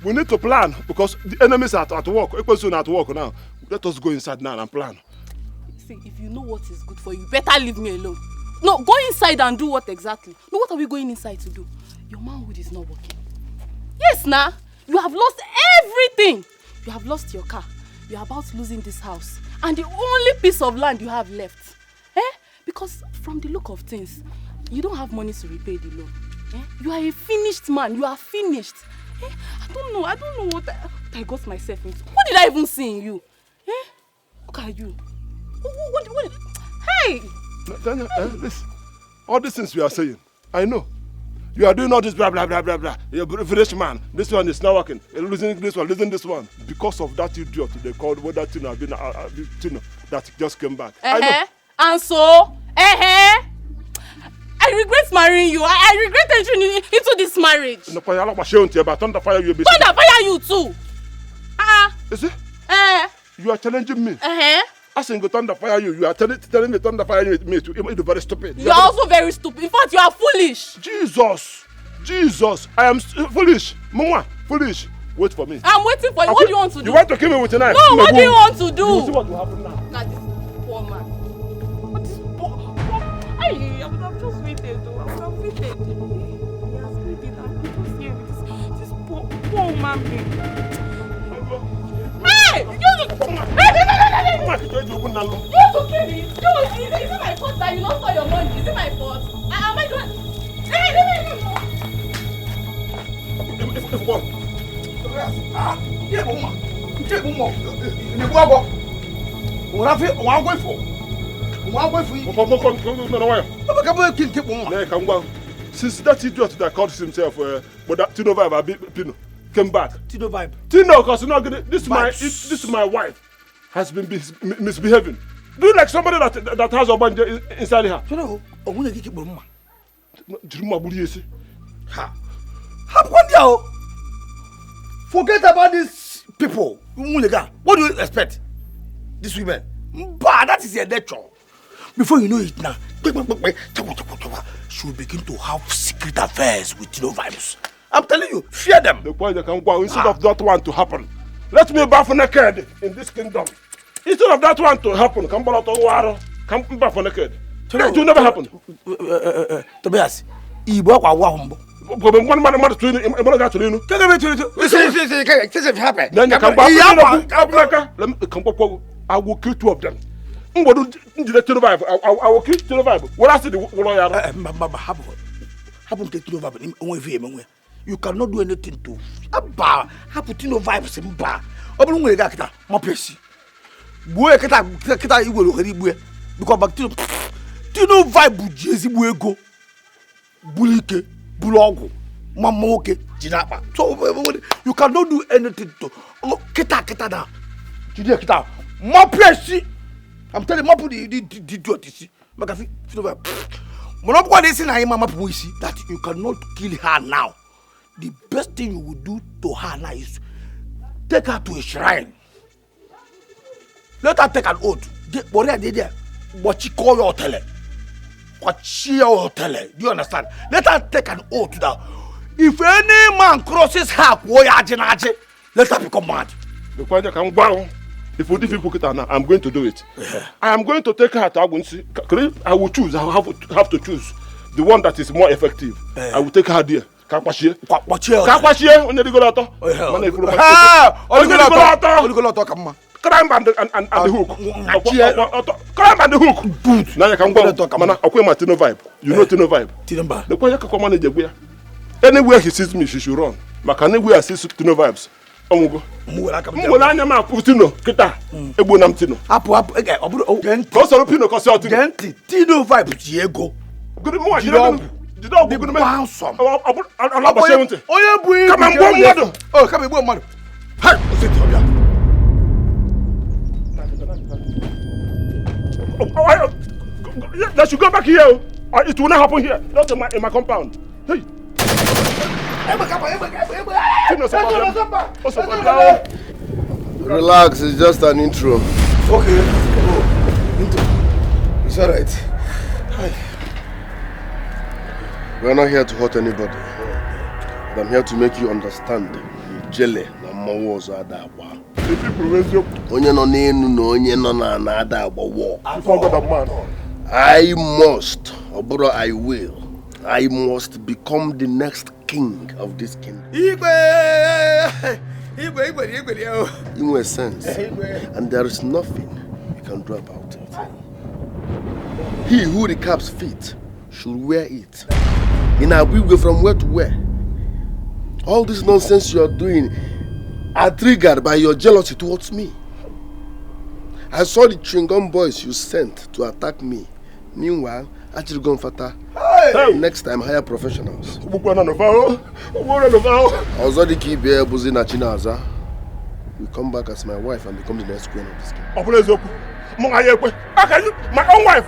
Speaker 3: We need to plan because the enemies are at work. Equals at work now. Let us go inside now and plan.
Speaker 14: See, if you know what is good for you, better leave me alone. No, go inside and do what exactly? No, what are we going inside to do? Your manhood is not working. Yes, nah. You have lost everything. You have lost your car. You are about losing this house. And the only piece of land you have left. Because from the look of things, you don't have money to repay the loan. You are a finished man. You are finished. I don't know what I got myself into. What did I even see in you? Look at you. What? Hey!
Speaker 3: Daniel, listen. All these things you are saying, I know. You are doing all this blah blah blah blah blah. You're a British man. This one is not working. You're losing this one. Because of that idiot they called what that Tino that just came back. I know.
Speaker 14: And so, I regret marrying you. I regret entering into this marriage.
Speaker 3: Thunder fire you.
Speaker 14: Thunder fire you too.
Speaker 3: You see? You are challenging me. I saying go thunder fire you. You are telling me thunder fire me too. You're very stupid.
Speaker 14: You are also very stupid. In fact, you are foolish.
Speaker 3: Jesus, I am foolish. Mama, foolish. Wait for me.
Speaker 14: I'm waiting for you. What do you want to do?
Speaker 3: You want to kill me with a knife?
Speaker 14: No, what do you want to do?
Speaker 3: You see what will happen now.
Speaker 14: Now this poor man. What is poor? I would have just waited though. I would have waited. He has waited. I'm just here with this poor man. Hey! You to kill me? Is it my fault that you lost all your money? Is it my fault? Am I doing?
Speaker 3: If what? Since that idiot that called himself but that Tino Vibe came back.
Speaker 9: Tino Vibe.
Speaker 3: Tino, because this my wife has been misbehaving. Do you like somebody that has a bunch inside her?
Speaker 9: You know, I want to keep Mama. Forget about these people. What do you expect? These women. Bah, that is their nature. Before you know it now, she will begin to have secret affairs with Tino Vibes. I'm telling you, fear them.
Speaker 3: The point they can go instead of that one to happen. Let me bath naked in this kingdom. Instead of that one to happen, come out of water, come bath naked. It will never happen.
Speaker 9: Tobias, Ibo kwa humbo.
Speaker 3: One man to you. I will kill two of them. Mbodu njide to revive. I will keep to revive. What I see the lawyer.
Speaker 9: Happen to revive. You cannot do anything to happen to no vibes in bar. Open way that my pressy. Boy, kita you will ready because back to no vibe Jezi go. Bulike, Bulogo, Mamoke, Jinapa. So you cannot do anything to kita now. Kita my pressy. I'm telling you, that you cannot kill her now. The best thing you would do to her now is take her to a shrine. Let her take an oath. What she call your tele. What she your tele. Do you understand? Let her take an oath now. If any man crosses her, let her become mad.
Speaker 3: If we people get now, I'm going to do it. Yeah. I am going to take her to Agunsi. I will choose. I will have to choose the one that is more effective. Yeah. I will take her there. Kakwashie. Onye digolato. Onigolato kama. Climb and the hook. Climb and the hook. Now you can go. Mana akwe Martino vibe. You know Tino vibe. Tinomba. The boy can manage the anywhere he sees me, she should run. But anywhere I see Tino vibes. Omugo. Muwela nyama kutino kita. Ebo nam tino.
Speaker 9: Apo genti.
Speaker 3: Ko so pino ko so tino.
Speaker 9: Genti. Tino vibe tiego.
Speaker 3: Good morning. Did not go to me.
Speaker 9: Handsome.
Speaker 3: I'm not ashamed. Come and go, mother.
Speaker 9: Oh, come and go, mother. Hey, what's it, Tobias?
Speaker 3: That should go back here. It will not happen here. Not in my compound. Hey.
Speaker 2: Relax, it's just an intro.
Speaker 9: Okay. Oh, intro. It's alright. Hi.
Speaker 2: We're not here to hurt anybody. But I'm here to make you understand. Jele na mawozo ada agba. Onye no n'enu na onye no na ada agba war. I must, or brother, I must become the next king of this kingdom. In a sense. And there is nothing you can do about it. He who the cap's feet should wear it. In a big way from where to where. All this nonsense you are doing are triggered by your jealousy towards me. I saw the Chingom boys you sent to attack me. Meanwhile, actually gone fata. Next time, hire professionals. I was already keep here buzzing at Chinaza. You come back as my wife and become the next queen of this kingdom.
Speaker 3: My own wife.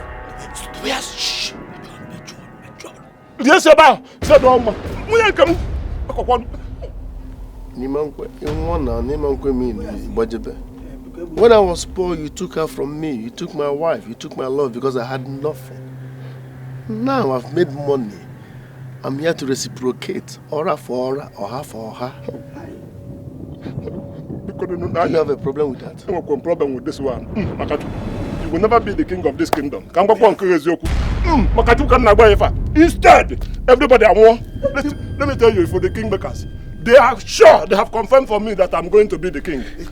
Speaker 9: Yes, shh.
Speaker 3: Yes, about. Said Oma.
Speaker 2: When I was poor, you took her from me. You took my wife. You took my love because I had nothing. Now I've made money. I'm here to reciprocate. Ora for ora, oha for oha. You have a problem with that?
Speaker 3: I have a problem with this one. You will never be the king of this kingdom. Instead, everybody I want. Let me tell you, for the kingmakers, they are sure, they have confirmed for me that I'm going to be the king.
Speaker 2: The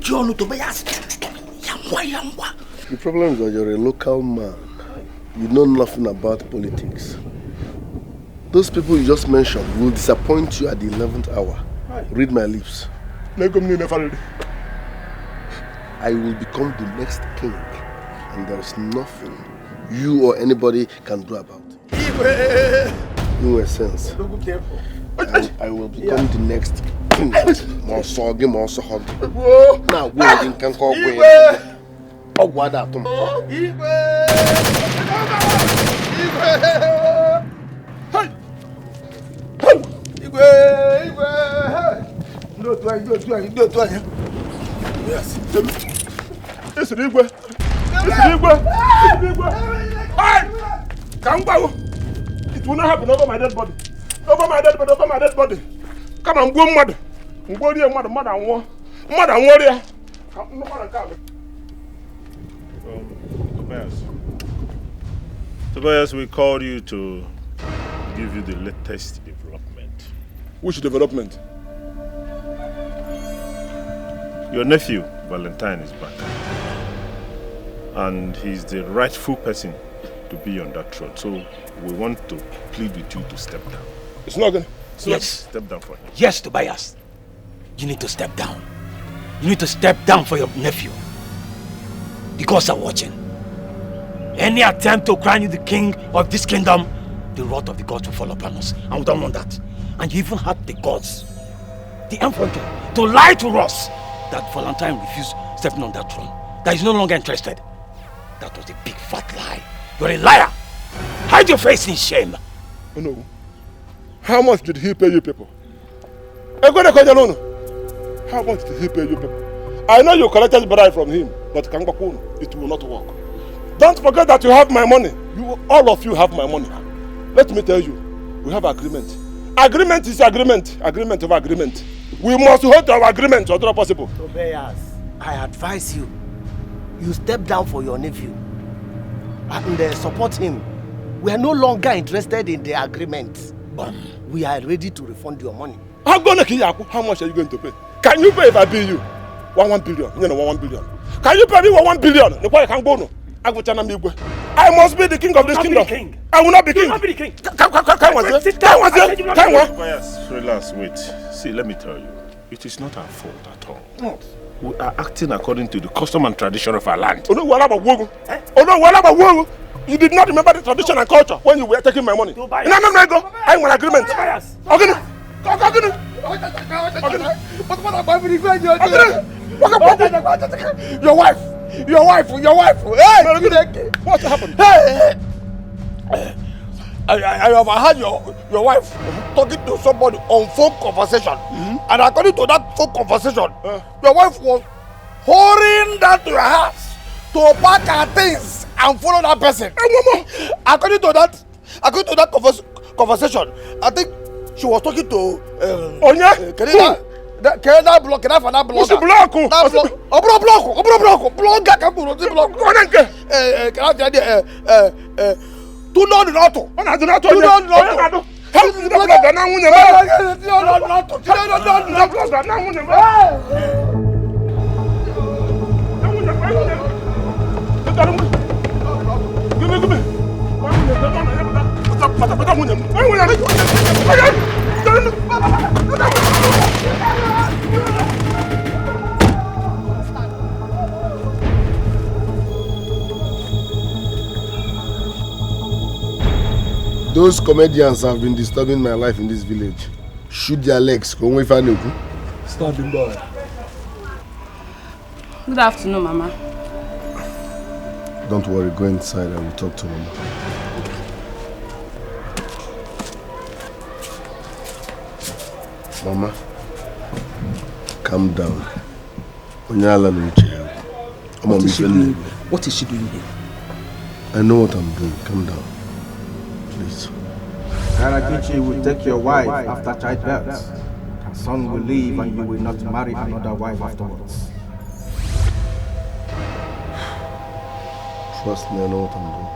Speaker 2: problem is that you're a local man. You know nothing about politics. Those people you just mentioned will disappoint you at the 11th hour. Read my lips. I will become the next king, and there is nothing you or anybody can do about it. In a sense, I will become the next king. More soggy, more so hot. Now, we can call oh, what up?
Speaker 3: Yes. It's Rigwe. Hey! Come back. It will not happen over my dead body. Over my dead body. Come on, go mother. Go there, mother and war. Mother and warrior. No matter come.
Speaker 12: Tobias, we called you to give you the latest development.
Speaker 3: Which development?
Speaker 12: Your nephew, Valentine, is back. And he's the rightful person to be on that throne. So we want to plead with you to step down.
Speaker 3: It's not gonna...
Speaker 9: Yes.
Speaker 12: Step down for him.
Speaker 9: Yes, Tobias. You need to step down. You need to step down for your nephew. Because I'm watching. Any attempt to crown you the king of this kingdom, the wrath of the gods will fall upon us. And we don't want that. And you even had the gods, the emperor, to lie to us that Valentine refused stepping on that throne. That he's no longer interested. That was a big fat lie. You're a liar. Hide your face in shame.
Speaker 3: Oh no. How much did he pay you people? How much did he pay you people? I know you collected bribe from him, but it will not work. Don't forget that you have my money. All of you have my money. Let me tell you, we have agreement. Agreement is agreement. Agreement of agreement. We must hold our agreement whatever possible.
Speaker 15: Tobias, I advise you. You step down for your nephew and support him. We are no longer interested in the agreement. But we are ready to refund your money.
Speaker 3: How much are you going to pay? Can you pay if I pay you? 1 billion. You know, 1 billion. Can you pay me 1 billion? I must be the king of this kingdom. I will not be king. You will not be the king.
Speaker 12: Tobias, relax, wait. See, let me tell you. It is not our fault at all. No. We are acting according to the custom and tradition of our land.
Speaker 3: Oh no, you did not remember the tradition and culture when you were taking my money. No, I have an agreement. Your wife. Hey, what happened? Hey.
Speaker 2: I overheard your wife talking to somebody on phone conversation, and according to that phone conversation, your wife was hurrying down to your house to pack her things and follow that person. According to that conversation, I think she was talking to Canada block. What's the block? Those comedians have been disturbing my life in this village. Shoot their legs.
Speaker 1: Standing by.
Speaker 14: Good afternoon, Mama.
Speaker 2: Don't worry, go inside and we'll talk to Mama. Mama, calm down.
Speaker 10: What is she doing here?
Speaker 2: I know what I'm doing. Calm down. Please.
Speaker 8: Karakichi will take your wife after childbirth. Her son will leave and you will not marry another wife afterwards.
Speaker 2: Trust me, I know what I'm doing.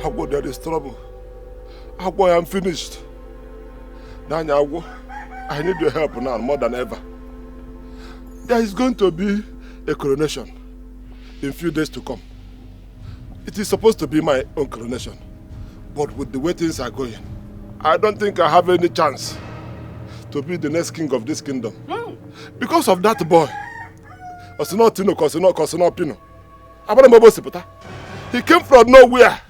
Speaker 3: Agwo, there is trouble. Agwo, I am finished. Nanya Agwo, I need your help now more than ever. There is going to be a coronation in a few days to come. It is supposed to be my own coronation, but with the way things are going, I don't think I have any chance to be the next king of this kingdom. Because of that boy. He came from nowhere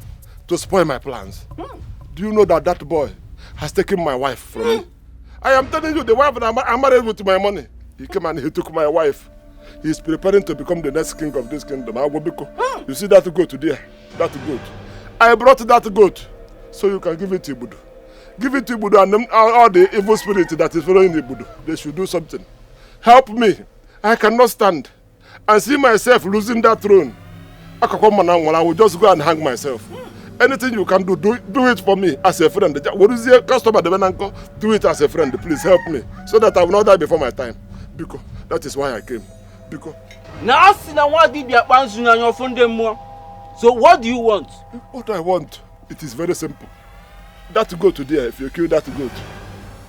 Speaker 3: to spoil my plans. Do you know that boy has taken my wife from me? I am telling you, the wife that I married with my money. He came and he took my wife. He is preparing to become the next king of this kingdom. You see that goat there? That goat. I brought that goat so you can give it to Ibudu. Give it to Ibudu and all the evil spirit that is following Ibudu. They should do something. Help me. I cannot stand and see myself losing that throne. I will just go and hang myself. Anything you can do it for me as a friend. What is your customer? Do it as a friend. Please help me so that I will not die before my time. Because that is why I came. Because
Speaker 16: now, I see now what did you want to know from them more.
Speaker 10: So what do you want?
Speaker 3: What I want, it is very simple. That goat there, if you kill that goat,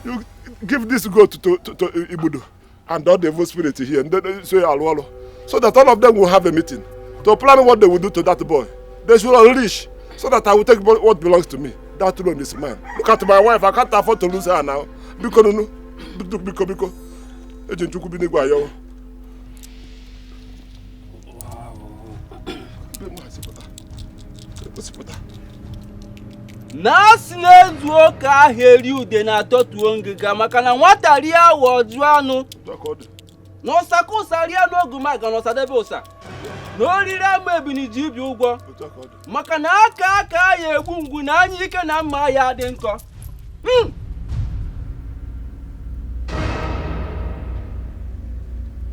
Speaker 3: you give this goat to Ibudo and all the evil spirit here, and then say Alwalo, so that all of them will have a meeting to plan what they will do to that boy. They should unleash, so that I will take what belongs to me. That throne is mine. Look at my wife, I can't afford to lose her now. Because no, because.
Speaker 10: Nasile zuo ka heri ude na totuo ngiga maka na nwata ria woju anu. No sakusa ria no gumaga no sadebe osa. No rira mebini jibi ugwo. Maka na aka ya egbu ngwu na anya ike na mma ya dị nkọ.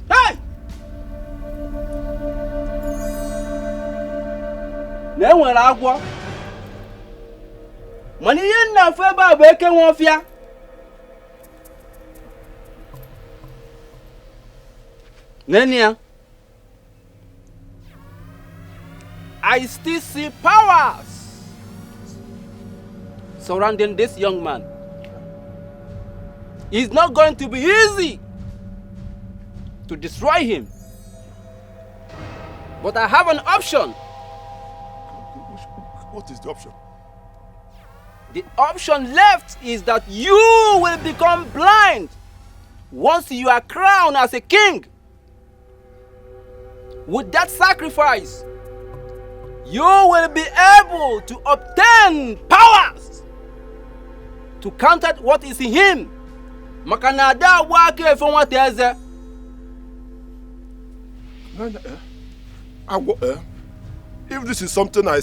Speaker 10: Hey! Na enwere agwọ. Mana ihe nna afọ ebe a bụ eke nwofia. Nenia. I still see powers surrounding this young man. It's not going to be easy to destroy him. But I have an option.
Speaker 3: What is the option?
Speaker 10: The option left is that you will become blind once you are crowned as a king. With that sacrifice, you will be able to obtain powers to counter what is in him. Makanada wake from what is there.
Speaker 3: If this is something I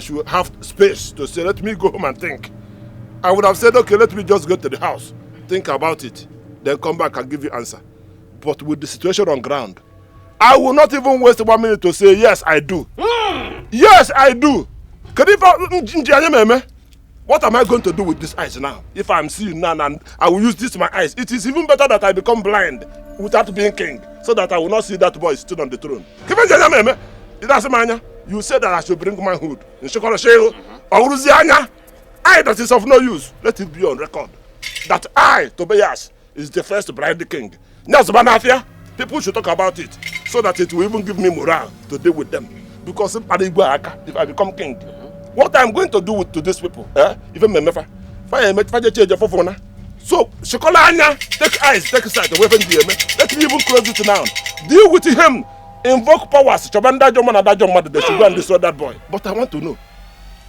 Speaker 3: should have space to say, let me go home and think. I would have said, okay, let me just go to the house, think about it, then come back and give you answer. But with the situation on ground, I will not even waste 1 minute to say, yes, I do. Yes, I do. What am I going to do with these eyes now? If I'm seeing now and I will use this my eyes, it is even better that I become blind without being king, so that I will not see that boy still on the throne. You said that I should bring manhood. I that is of no use. Let it be on record that I, Tobias, is the first blind king. People should talk about it so that it will even give me morale to deal with them. Because if I become king, what I'm going to do to these people, even Memefa, so Shokolanya, take eyes, take sight away from the let me even close it now. Deal with him. Invoke powers. They should go and destroy that boy. But I want to know,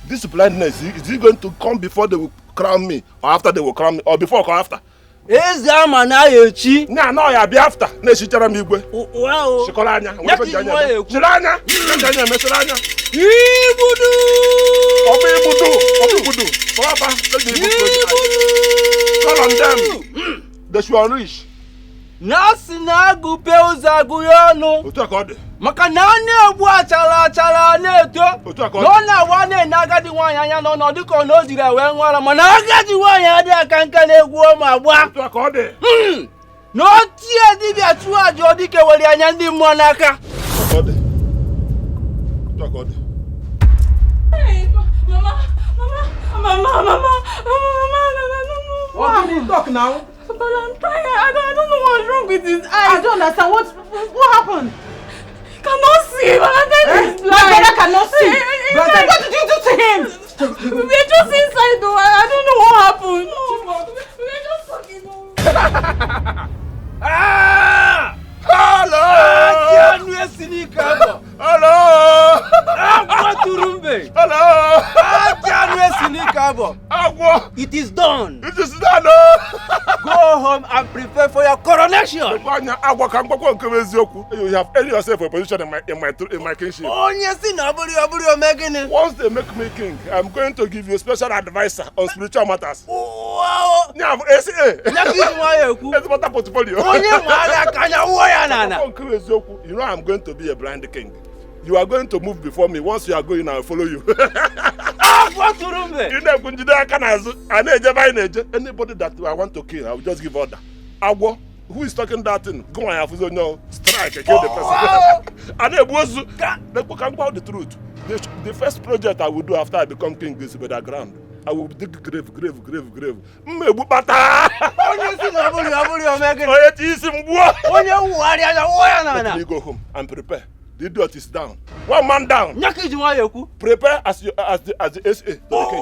Speaker 3: this blindness, is it going to come before they will crown me, or after they will crown me, or before or after?
Speaker 10: No,
Speaker 3: I'll be after.
Speaker 10: Wow.
Speaker 3: Call on them. They should unleash.
Speaker 10: Nasina gupe uzaguyono. Maka nani ebu achala neto. Nona wane nagadi wanyanya no diko no jira we nwara mana agadi wanya ade akanka na egwu o ma gba. No tie dibia tu ajo dike weli anya ndi mmo n'aka.
Speaker 14: Hey, mama.
Speaker 1: What did you talk now?
Speaker 14: But I'm trying. I don't know what's wrong with his eyes.
Speaker 1: I don't understand. What happened?
Speaker 14: Cannot see. Valentine is blind.
Speaker 1: My brother cannot see.
Speaker 14: Valentine,
Speaker 1: what did you do to him?
Speaker 14: We're just inside though. I don't know what happened. No, we're just talking.
Speaker 3: Hello!
Speaker 10: Hello! It is done.
Speaker 3: It is done.
Speaker 10: Go home and prepare for your coronation.
Speaker 3: You have earned yourself a position in my kingship. Once they make me king, I'm going to give you a special advisor on spiritual matters.
Speaker 10: Wow!
Speaker 3: You know I'm going to be a blind king. You are going to move before me. Once you are going, I will follow you. Anybody that I want to kill, I will just give order. Agwo, who is talking that thing? Go and have strike and kill the person. And they can go out the truth. The first project I will do after I become king is with the ground. I will dig grave. Mmebu bata. Let me go home and prepare. The idiot is down. One man down. Prepare as the SA to the
Speaker 12: king.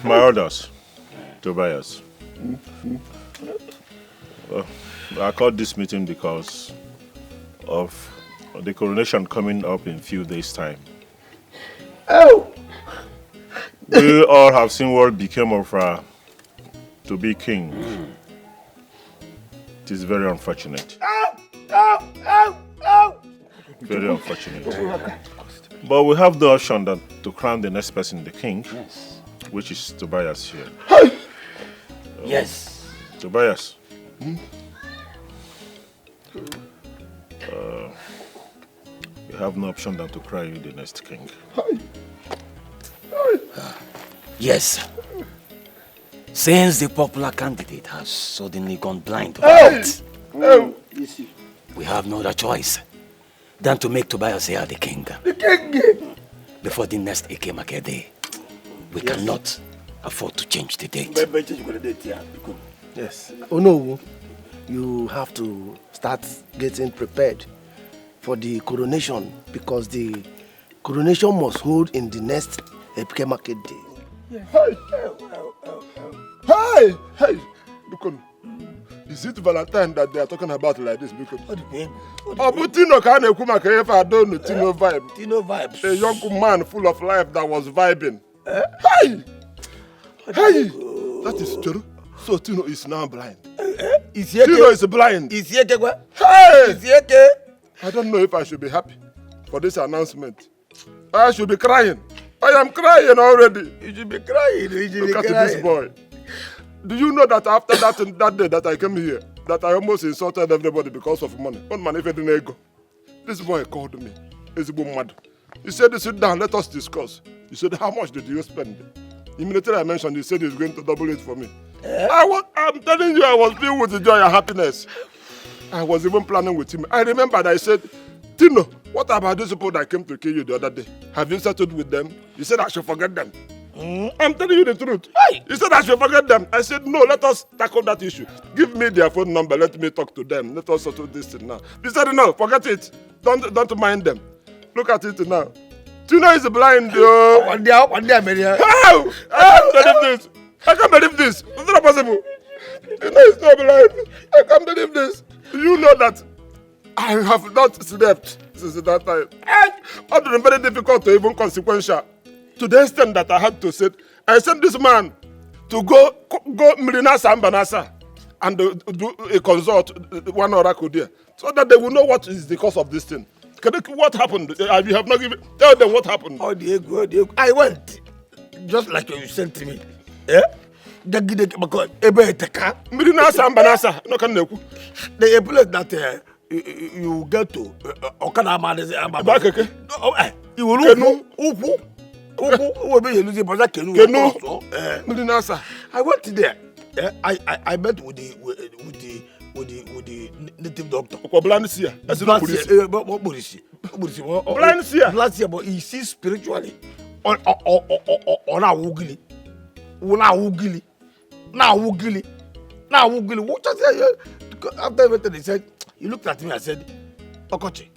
Speaker 12: My orders, Tobias. I called this meeting because of the coronation coming up in a few days' time.
Speaker 15: Oh!
Speaker 12: We all have seen what became of to be king. It is very unfortunate. Very unfortunate. But we have the option to crown the next person the king, which is Tobias here.
Speaker 7: Yes.
Speaker 12: Tobias. We have no option than to crown you the next king.
Speaker 7: Yes. Since the popular candidate has suddenly gone blind to it, we have no other choice than to make Tobias heir the king.
Speaker 15: The king!
Speaker 7: Before the next Ekemake day. We cannot afford to change the date.
Speaker 15: Yes. Oh no, you have to start getting prepared for the coronation because the coronation must hold in the next Epike market day.
Speaker 3: Yes. Hey! Look, is it Valentine that they are talking about like this? Because Tino can't if I don't know Tino vibe.
Speaker 15: Tino vibes.
Speaker 3: A young man full of life that was vibing. Hey! That is true. So Tino is now blind. Tino is blind. Hey! I don't know if I should be happy for this announcement. I should be crying. I am crying already.
Speaker 15: You should be crying.
Speaker 3: Look at this boy. Do you know that after that day that I came here, that I almost insulted everybody because of money? One man, if I didn't go. This boy called me. He's mad. He said, sit down, let us discuss. He said, how much did you spend? Immediately I mentioned, he said he's going to double it for me. I'm telling you, I was filled with joy and happiness. I was even planning with him. I remembered I said, Tino, what about these people that came to kill you the other day? Have you settled with them? You said I should forget them. I'm telling you the truth. You said I should forget them. I said, no, let us tackle that issue. Give me their phone number. Let me talk to them. Let us settle this thing now. He said, no, forget it. Don't mind them. Look at it now. Tino is blind, yo.
Speaker 15: How?
Speaker 3: I can't believe this. It's not possible. Tino is not blind. I can't believe this. Do you know that I have not slept since that time? It was very difficult to even consequential. To the extent that I had to say, I sent this man to go Mirinasa and Banasa and do a consult, one oracle there, so that they will know what is the cause of this thing. What happened? You have not given. Tell them what happened.
Speaker 15: Oh, Diego. I went just like you sent to me. The place that you get to, you will look. I went there. I met with the native doctor. Blind, but he sees spiritually. On our woogly. Now woogly. What I said after everything he said, he looked at me and said, Okochi.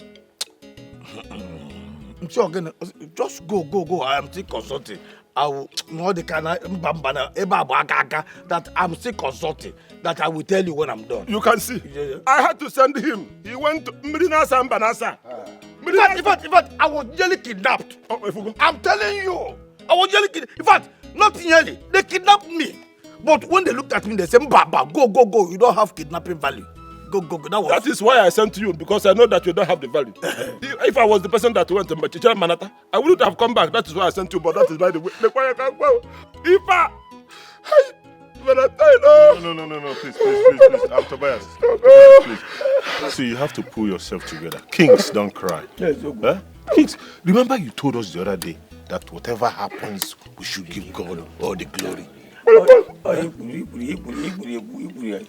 Speaker 15: I'm sure again, just go. I am still consulting. I will know the kind of that I'm still consulting. That I will tell you when I'm done.
Speaker 3: You can see. I had to send him. He went to Mirinasa and Banasa.
Speaker 15: In fact, I was nearly kidnapped. I'm telling you, I was nearly kidnapped. In fact, not nearly. They kidnapped me. But when they looked at me, they said, Baba, go. You don't have kidnapping value. Go.
Speaker 3: That is why I sent you, because I know that you don't have the value. If I was the person that went to Chichara Manata, I wouldn't have come back. That is why I sent you, but that is by the way. If I...
Speaker 12: No, please. I'm Tobias. Please. See, you have to pull yourself together. Kings don't cry. Kings, remember you told us the other day
Speaker 2: that whatever happens, we should give God all the glory.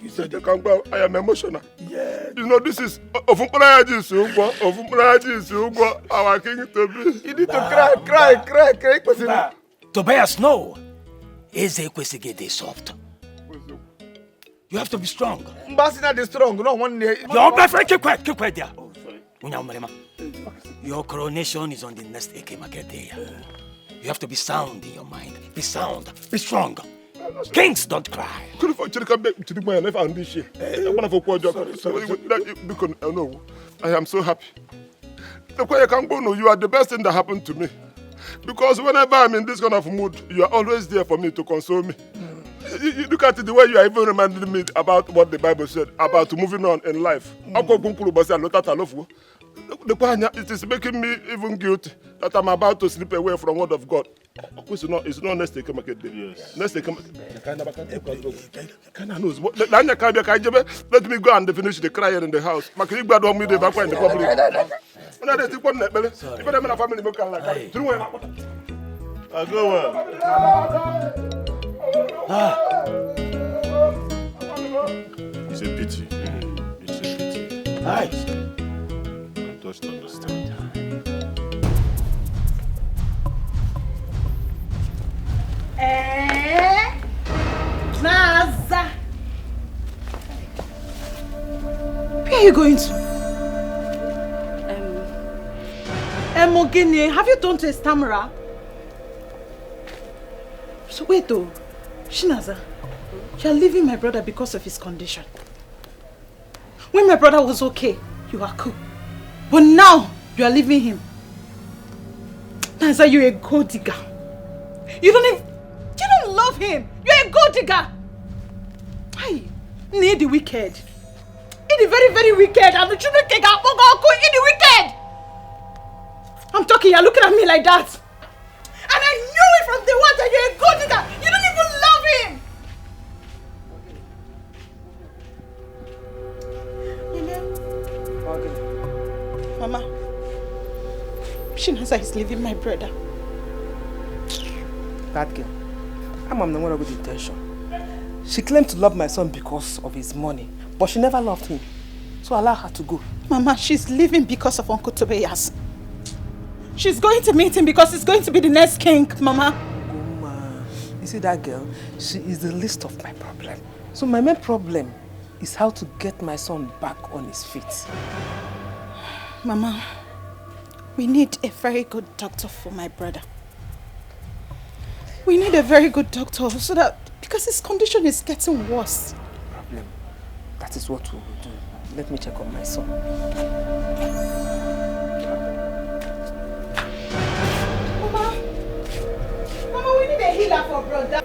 Speaker 3: You said you can go. I am emotional. Yeah. You know, this is our king to be.
Speaker 9: You need to cry. Tobias, no. Is soft. You have to be strong.
Speaker 13: Ambassador is strong. No one.
Speaker 9: Your boyfriend, keep quiet there. Your coronation is on the next AK market day. You have to be sound in your mind. Be sound. Be strong. Kings don't cry.
Speaker 3: I am so happy. You are the best thing that happened to me. Because whenever I'm in this kind of mood, you are always there for me to console me. You look at it the way you are even reminding me about what the Bible said about moving on in life. It is making me even guilty that I'm about to slip away from the word of God. It's not next day. Next day. Let me go and finish the crying in the house.
Speaker 12: I go It's a pity. It's a pity.
Speaker 9: Nice.
Speaker 12: I just understand.
Speaker 4: Naza. Where are you going to? Emogene, have you turned to a stammerer? So wait though, Shinaza, you are leaving my brother because of his condition. When my brother was okay, you are cool. But now, you are leaving him. Naza, you're a gold digger. You don't love him. You're a gold digger. Why? Need the wicked. The very, very wicked. I'm the children in the wicked. I'm talking, you're looking at me like that. And I knew it from the one that you're a gold digger. You don't even love him. Mama, Shinaza is leaving my brother.
Speaker 1: That girl, I'm the one with intention. She claimed to love my son because of his money, but she never loved him. So allow her to go.
Speaker 4: Mama, she's leaving because of Uncle Tobias. She's going to meet him because he's going to be the next king, Mama.
Speaker 1: Goma, you see that girl? She is the least of my problem. So my main problem is how to get my son back on his feet.
Speaker 4: Mama, we need a very good doctor for my brother. We need a very good doctor so that, because his condition is getting worse.
Speaker 1: Problem. That is what we will do. Let me check on my son.
Speaker 4: Mama, we need a healer for brother.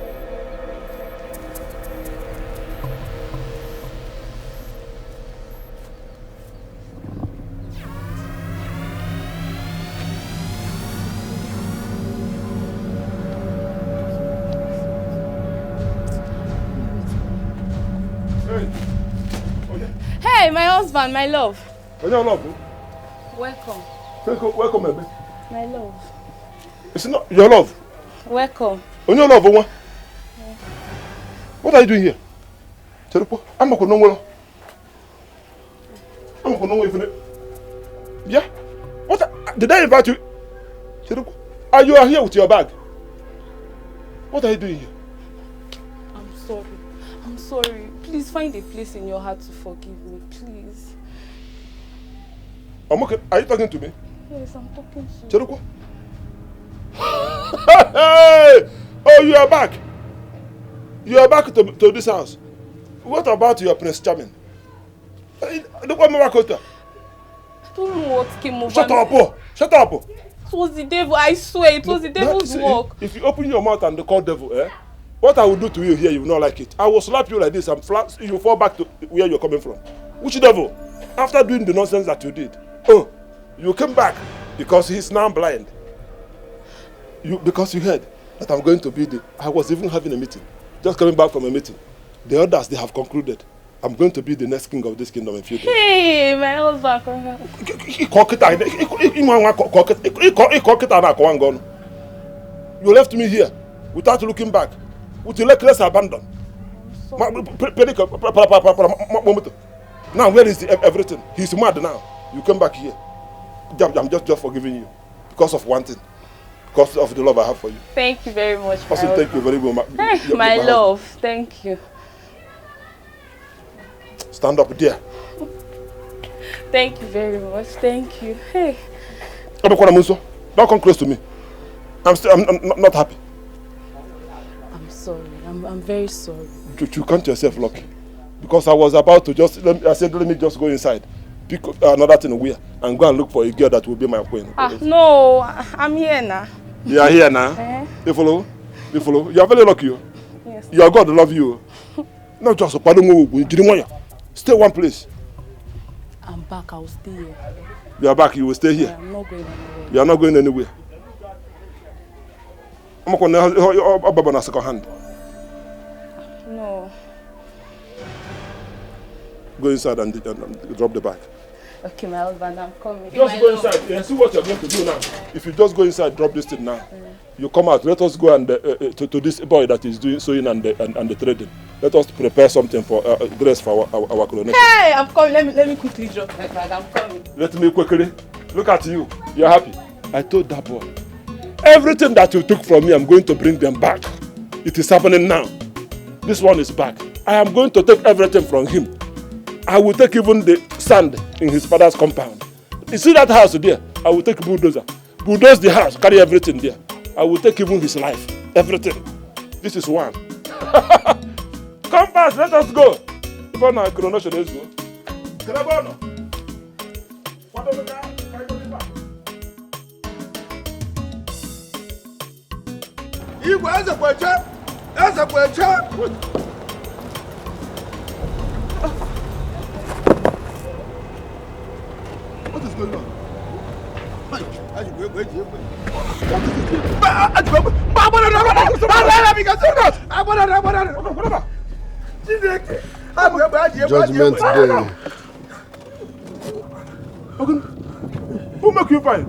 Speaker 14: Hey, my husband, my love.
Speaker 3: Welcome. Welcome, baby.
Speaker 14: My love.
Speaker 3: It's not your love.
Speaker 14: Welcome.
Speaker 3: On your love, what? What are you doing here? I'm not going to Yeah? What? Did I invite you? Are you here with your bag? What are you doing here?
Speaker 14: I'm sorry. Please find a place in your heart to forgive me, please.
Speaker 3: I'm okay. Are you talking to me?
Speaker 14: Yes, I'm talking to
Speaker 3: you. Hey! Oh, you are back. You are back to this house. What about your Prince Charming? Look what I don't
Speaker 14: know what came over
Speaker 3: Shut
Speaker 14: me.
Speaker 3: up, oh! Shut up! Oh.
Speaker 14: It was the devil, I swear. It was the devil's work.
Speaker 3: If you open your mouth and call devil, what I will do to you here, you will not like it. I will slap you like this and you fall back to where you're coming from. Which devil? After doing the nonsense that you did. Oh, you came back because he's now blind. Because you heard that I'm going to be I was even having a meeting. Just coming back from a meeting. The others, they have concluded. I'm going to be the next king of this kingdom in few days.
Speaker 14: Hey, my husband.
Speaker 3: You left me here without looking back, with your reckless abandon. Now where is everything? He's mad now. You came back here. I'm just forgiving you because of one thing. Because of the love I have for you.
Speaker 14: Thank you very much.
Speaker 3: Thank you very much.
Speaker 14: Hey, my love, thank you.
Speaker 3: Stand up there.
Speaker 14: Thank you very much. Thank you. Hey.
Speaker 3: Don't come close to me. I'm not happy.
Speaker 14: I'm sorry. I'm very sorry.
Speaker 3: You count yourself lucky. Because I was about to I said, let me just go inside, pick another thing wear, and go and look for a girl that will be my queen.
Speaker 14: No, I'm here now.
Speaker 3: You are here now? You follow? You follow? You are very lucky.
Speaker 14: Yes.
Speaker 3: Your God love you. Not just a pardon. Stay one place.
Speaker 14: I'm back. I will stay here.
Speaker 3: You are back. You will stay here.
Speaker 14: Yeah, I'm not going anywhere.
Speaker 3: You are not going anywhere. I'm going to second hand.
Speaker 14: No.
Speaker 3: Go inside and drop the bag.
Speaker 14: Okay, my husband, I'm coming.
Speaker 3: Just go inside and see what you're going to do now. If you just go inside, drop this thing now. You come out. Let us go and to this boy that is doing sewing and the trading. Let us prepare something for dress for our coronation.
Speaker 14: Hey, I'm coming. Let me quickly drop my bag. I'm coming.
Speaker 3: Let me quickly. Look at you. You're happy. I told that boy, everything that you took from me, I'm going to bring them back. It is happening now. This one is back. I am going to take everything from him. I will take even the sand in his father's compound. You see that house there? I will take bulldozer. Bulldoze the house, carry everything there. I will take even his life. Everything. This is one. Come fast, let us go. Before now, coronation is go.
Speaker 2: What is going on? Judgment Day.
Speaker 3: Who make you fine?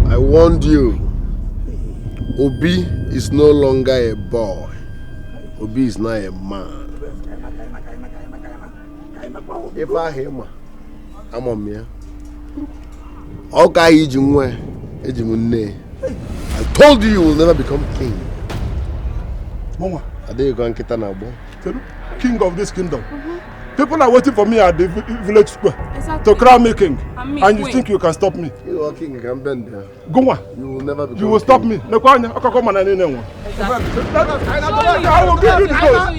Speaker 2: I warned you. Obi is no longer a boy. Obi is now a man. If I hear him, I'm on me. Okay, I told you will never become king.
Speaker 3: Mama,
Speaker 2: are they going to get an
Speaker 3: king of this kingdom? People are waiting for me at the village square to crown me king. And you think you can stop me?
Speaker 2: You are king, you can bend there.
Speaker 3: Go on.
Speaker 2: You will never become
Speaker 3: You will stop me. I will give you the
Speaker 14: gold.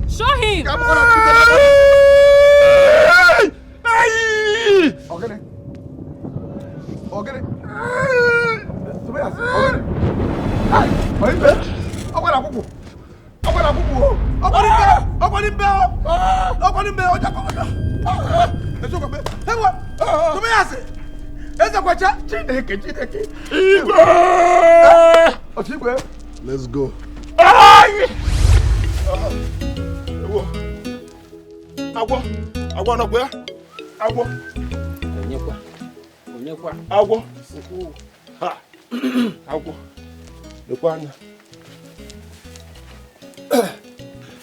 Speaker 14: Show him.
Speaker 13: Okay. Tobias.
Speaker 2: Let's go.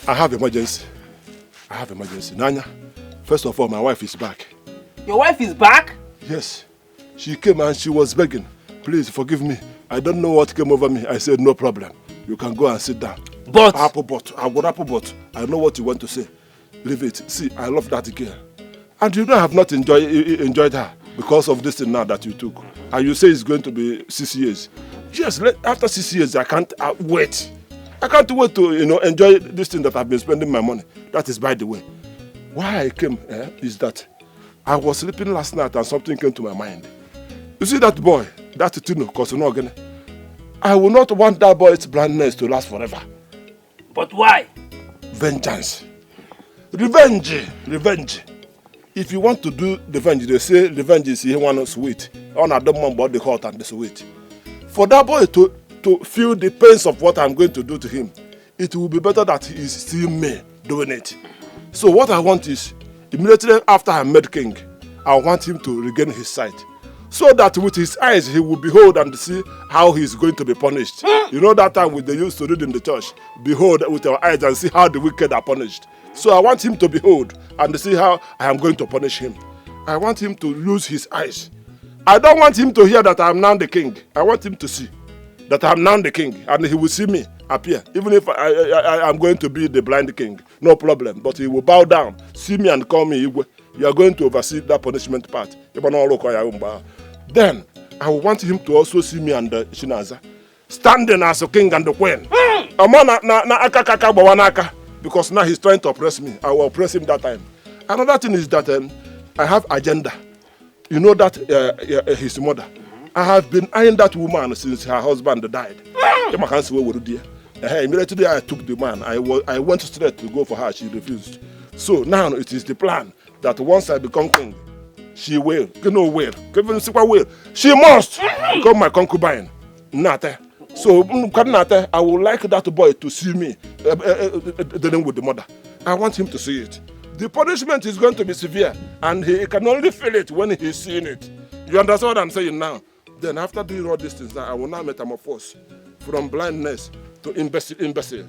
Speaker 3: I have emergency. Nanya, first of all, my wife is back.
Speaker 1: Your wife is back?
Speaker 3: Yes. She came and she was begging. Please forgive me. I don't know what came over me. I said, no problem. You can go and sit down.
Speaker 1: But?
Speaker 3: I know what you want to say. Leave it. See, I love that girl. And you know I have not enjoyed her because of this thing now that you took. And you say it's going to be 6 years. Yes, after 6 years, I can't wait. I can't wait to enjoy this thing that I've been spending my money. That is by the way. Why I came is that I was sleeping last night and something came to my mind. You see that boy, that Tino, Kosono, I will not want that boy's blindness to last forever.
Speaker 1: But why?
Speaker 3: Vengeance. Revenge. If you want to do revenge, they say revenge is here one sweet. On a dumb man, but the hot and the sweet. For that boy to feel the pains of what I'm going to do to him, it will be better that he is still me doing it. So what I want is, immediately after I made king, I want him to regain his sight. So that with his eyes he will behold and see how he is going to be punished. You know that time they used to read in the church, behold with our eyes and see how the wicked are punished. So I want him to behold and see how I am going to punish him. I want him to lose his eyes. I don't want him to hear that I am now the king. I want him to see that I am now the king, and he will see me appear. Even if I am going to be the blind king, no problem. But he will bow down, see me and call me Igwe. You are going to oversee that punishment part. Then I want him to also see me and Shinaza standing as a king and the queen. Because now he's trying to oppress me. I will oppress him that time. Another thing is that I have agenda. You know that his mother. I have been eyeing that woman since her husband died. Immediately I took the man. I went straight to go for her. She refused. So now it is the plan that once I become king, she will. She must become my concubine. Nate. So I would like that boy to see me dealing with the mother. I want him to see it. The punishment is going to be severe, and he can only feel it when he's seeing it. You understand what I'm saying now? Then after doing all these things, I will now metamorphose from blindness to imbecile.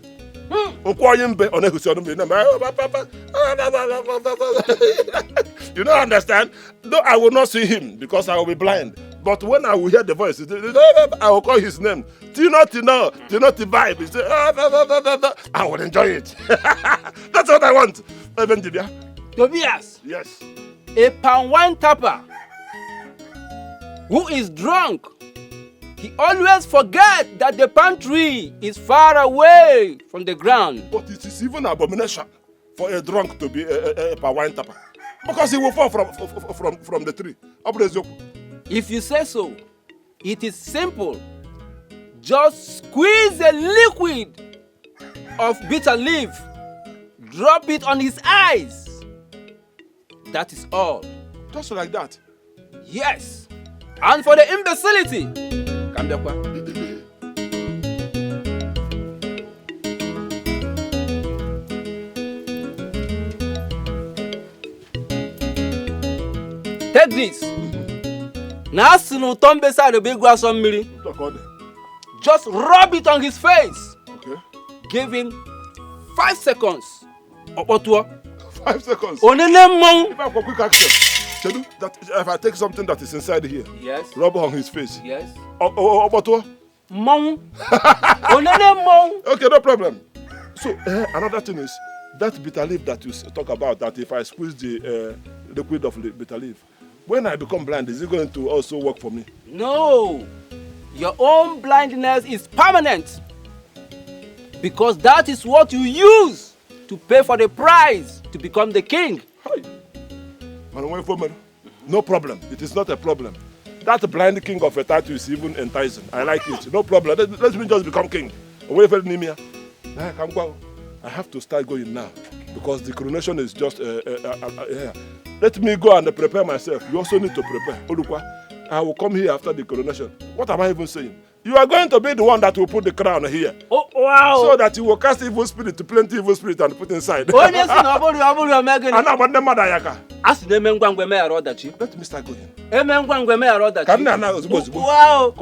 Speaker 3: You don't understand? Though I will not see him because I will be blind. But when I will hear the voice, I will call his name. Tino, vibe. He say, I will enjoy it. That's what I want.
Speaker 10: Tobias.
Speaker 3: Yes.
Speaker 10: A palm wine tapper who is drunk. He always forgets that the palm tree is far away from the ground.
Speaker 3: But it is even an abomination for a drunk to be a palm wine tapper. Because he will fall from the tree.
Speaker 10: If you say so, it is simple. Just squeeze a liquid of bitter leaf, drop it on his eyes. That is all.
Speaker 3: Just like that?
Speaker 10: Yes. And for the imbecility, take this. Now, beside the big grass on me. Just rub it on his face.
Speaker 3: Okay.
Speaker 10: Give him 5 seconds.
Speaker 3: 5 seconds.
Speaker 10: If
Speaker 3: I quick action, that if I take something that is inside here,
Speaker 10: yes,
Speaker 3: rub it on his face.
Speaker 10: Yes.
Speaker 3: Okay, no problem. So another thing is that bitter leaf that you talk about. That if I squeeze the liquid of the bitter leaf, when I become blind, is it going to also work for me?
Speaker 10: No, your own blindness is permanent because that is what you use to pay for the price to become the king.
Speaker 3: No problem. It is not a problem. That blind king of a title is even enticing. I like it. No problem. Let me just become king. I have to start going now because the coronation is just let me go and prepare myself. You also need to prepare. I will come here after the coronation. What am I even saying? You are going to be the one that will put the crown here.
Speaker 10: Oh, wow.
Speaker 3: So that you will cast evil spirit, plenty evil spirit and put inside.
Speaker 10: Oh, yes, let me
Speaker 3: start going.
Speaker 10: Wow.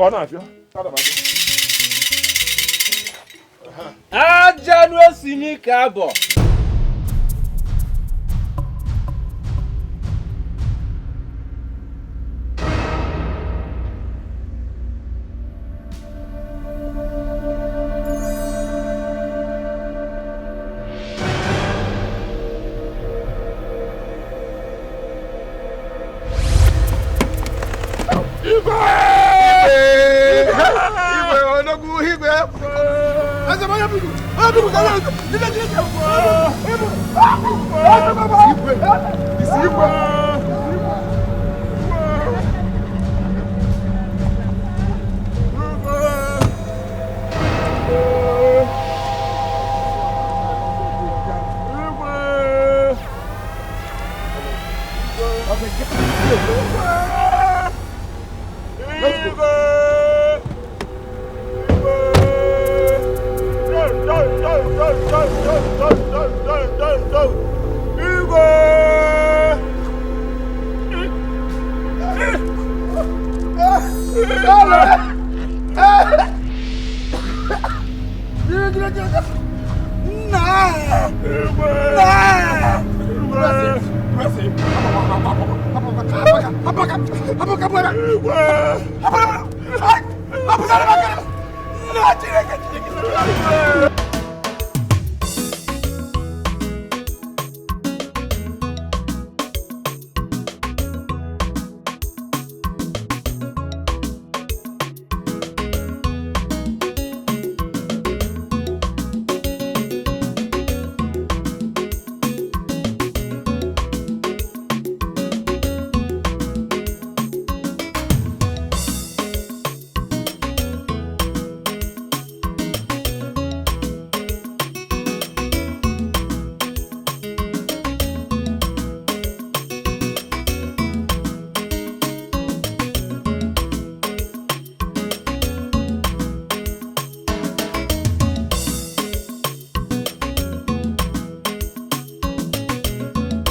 Speaker 9: Apa?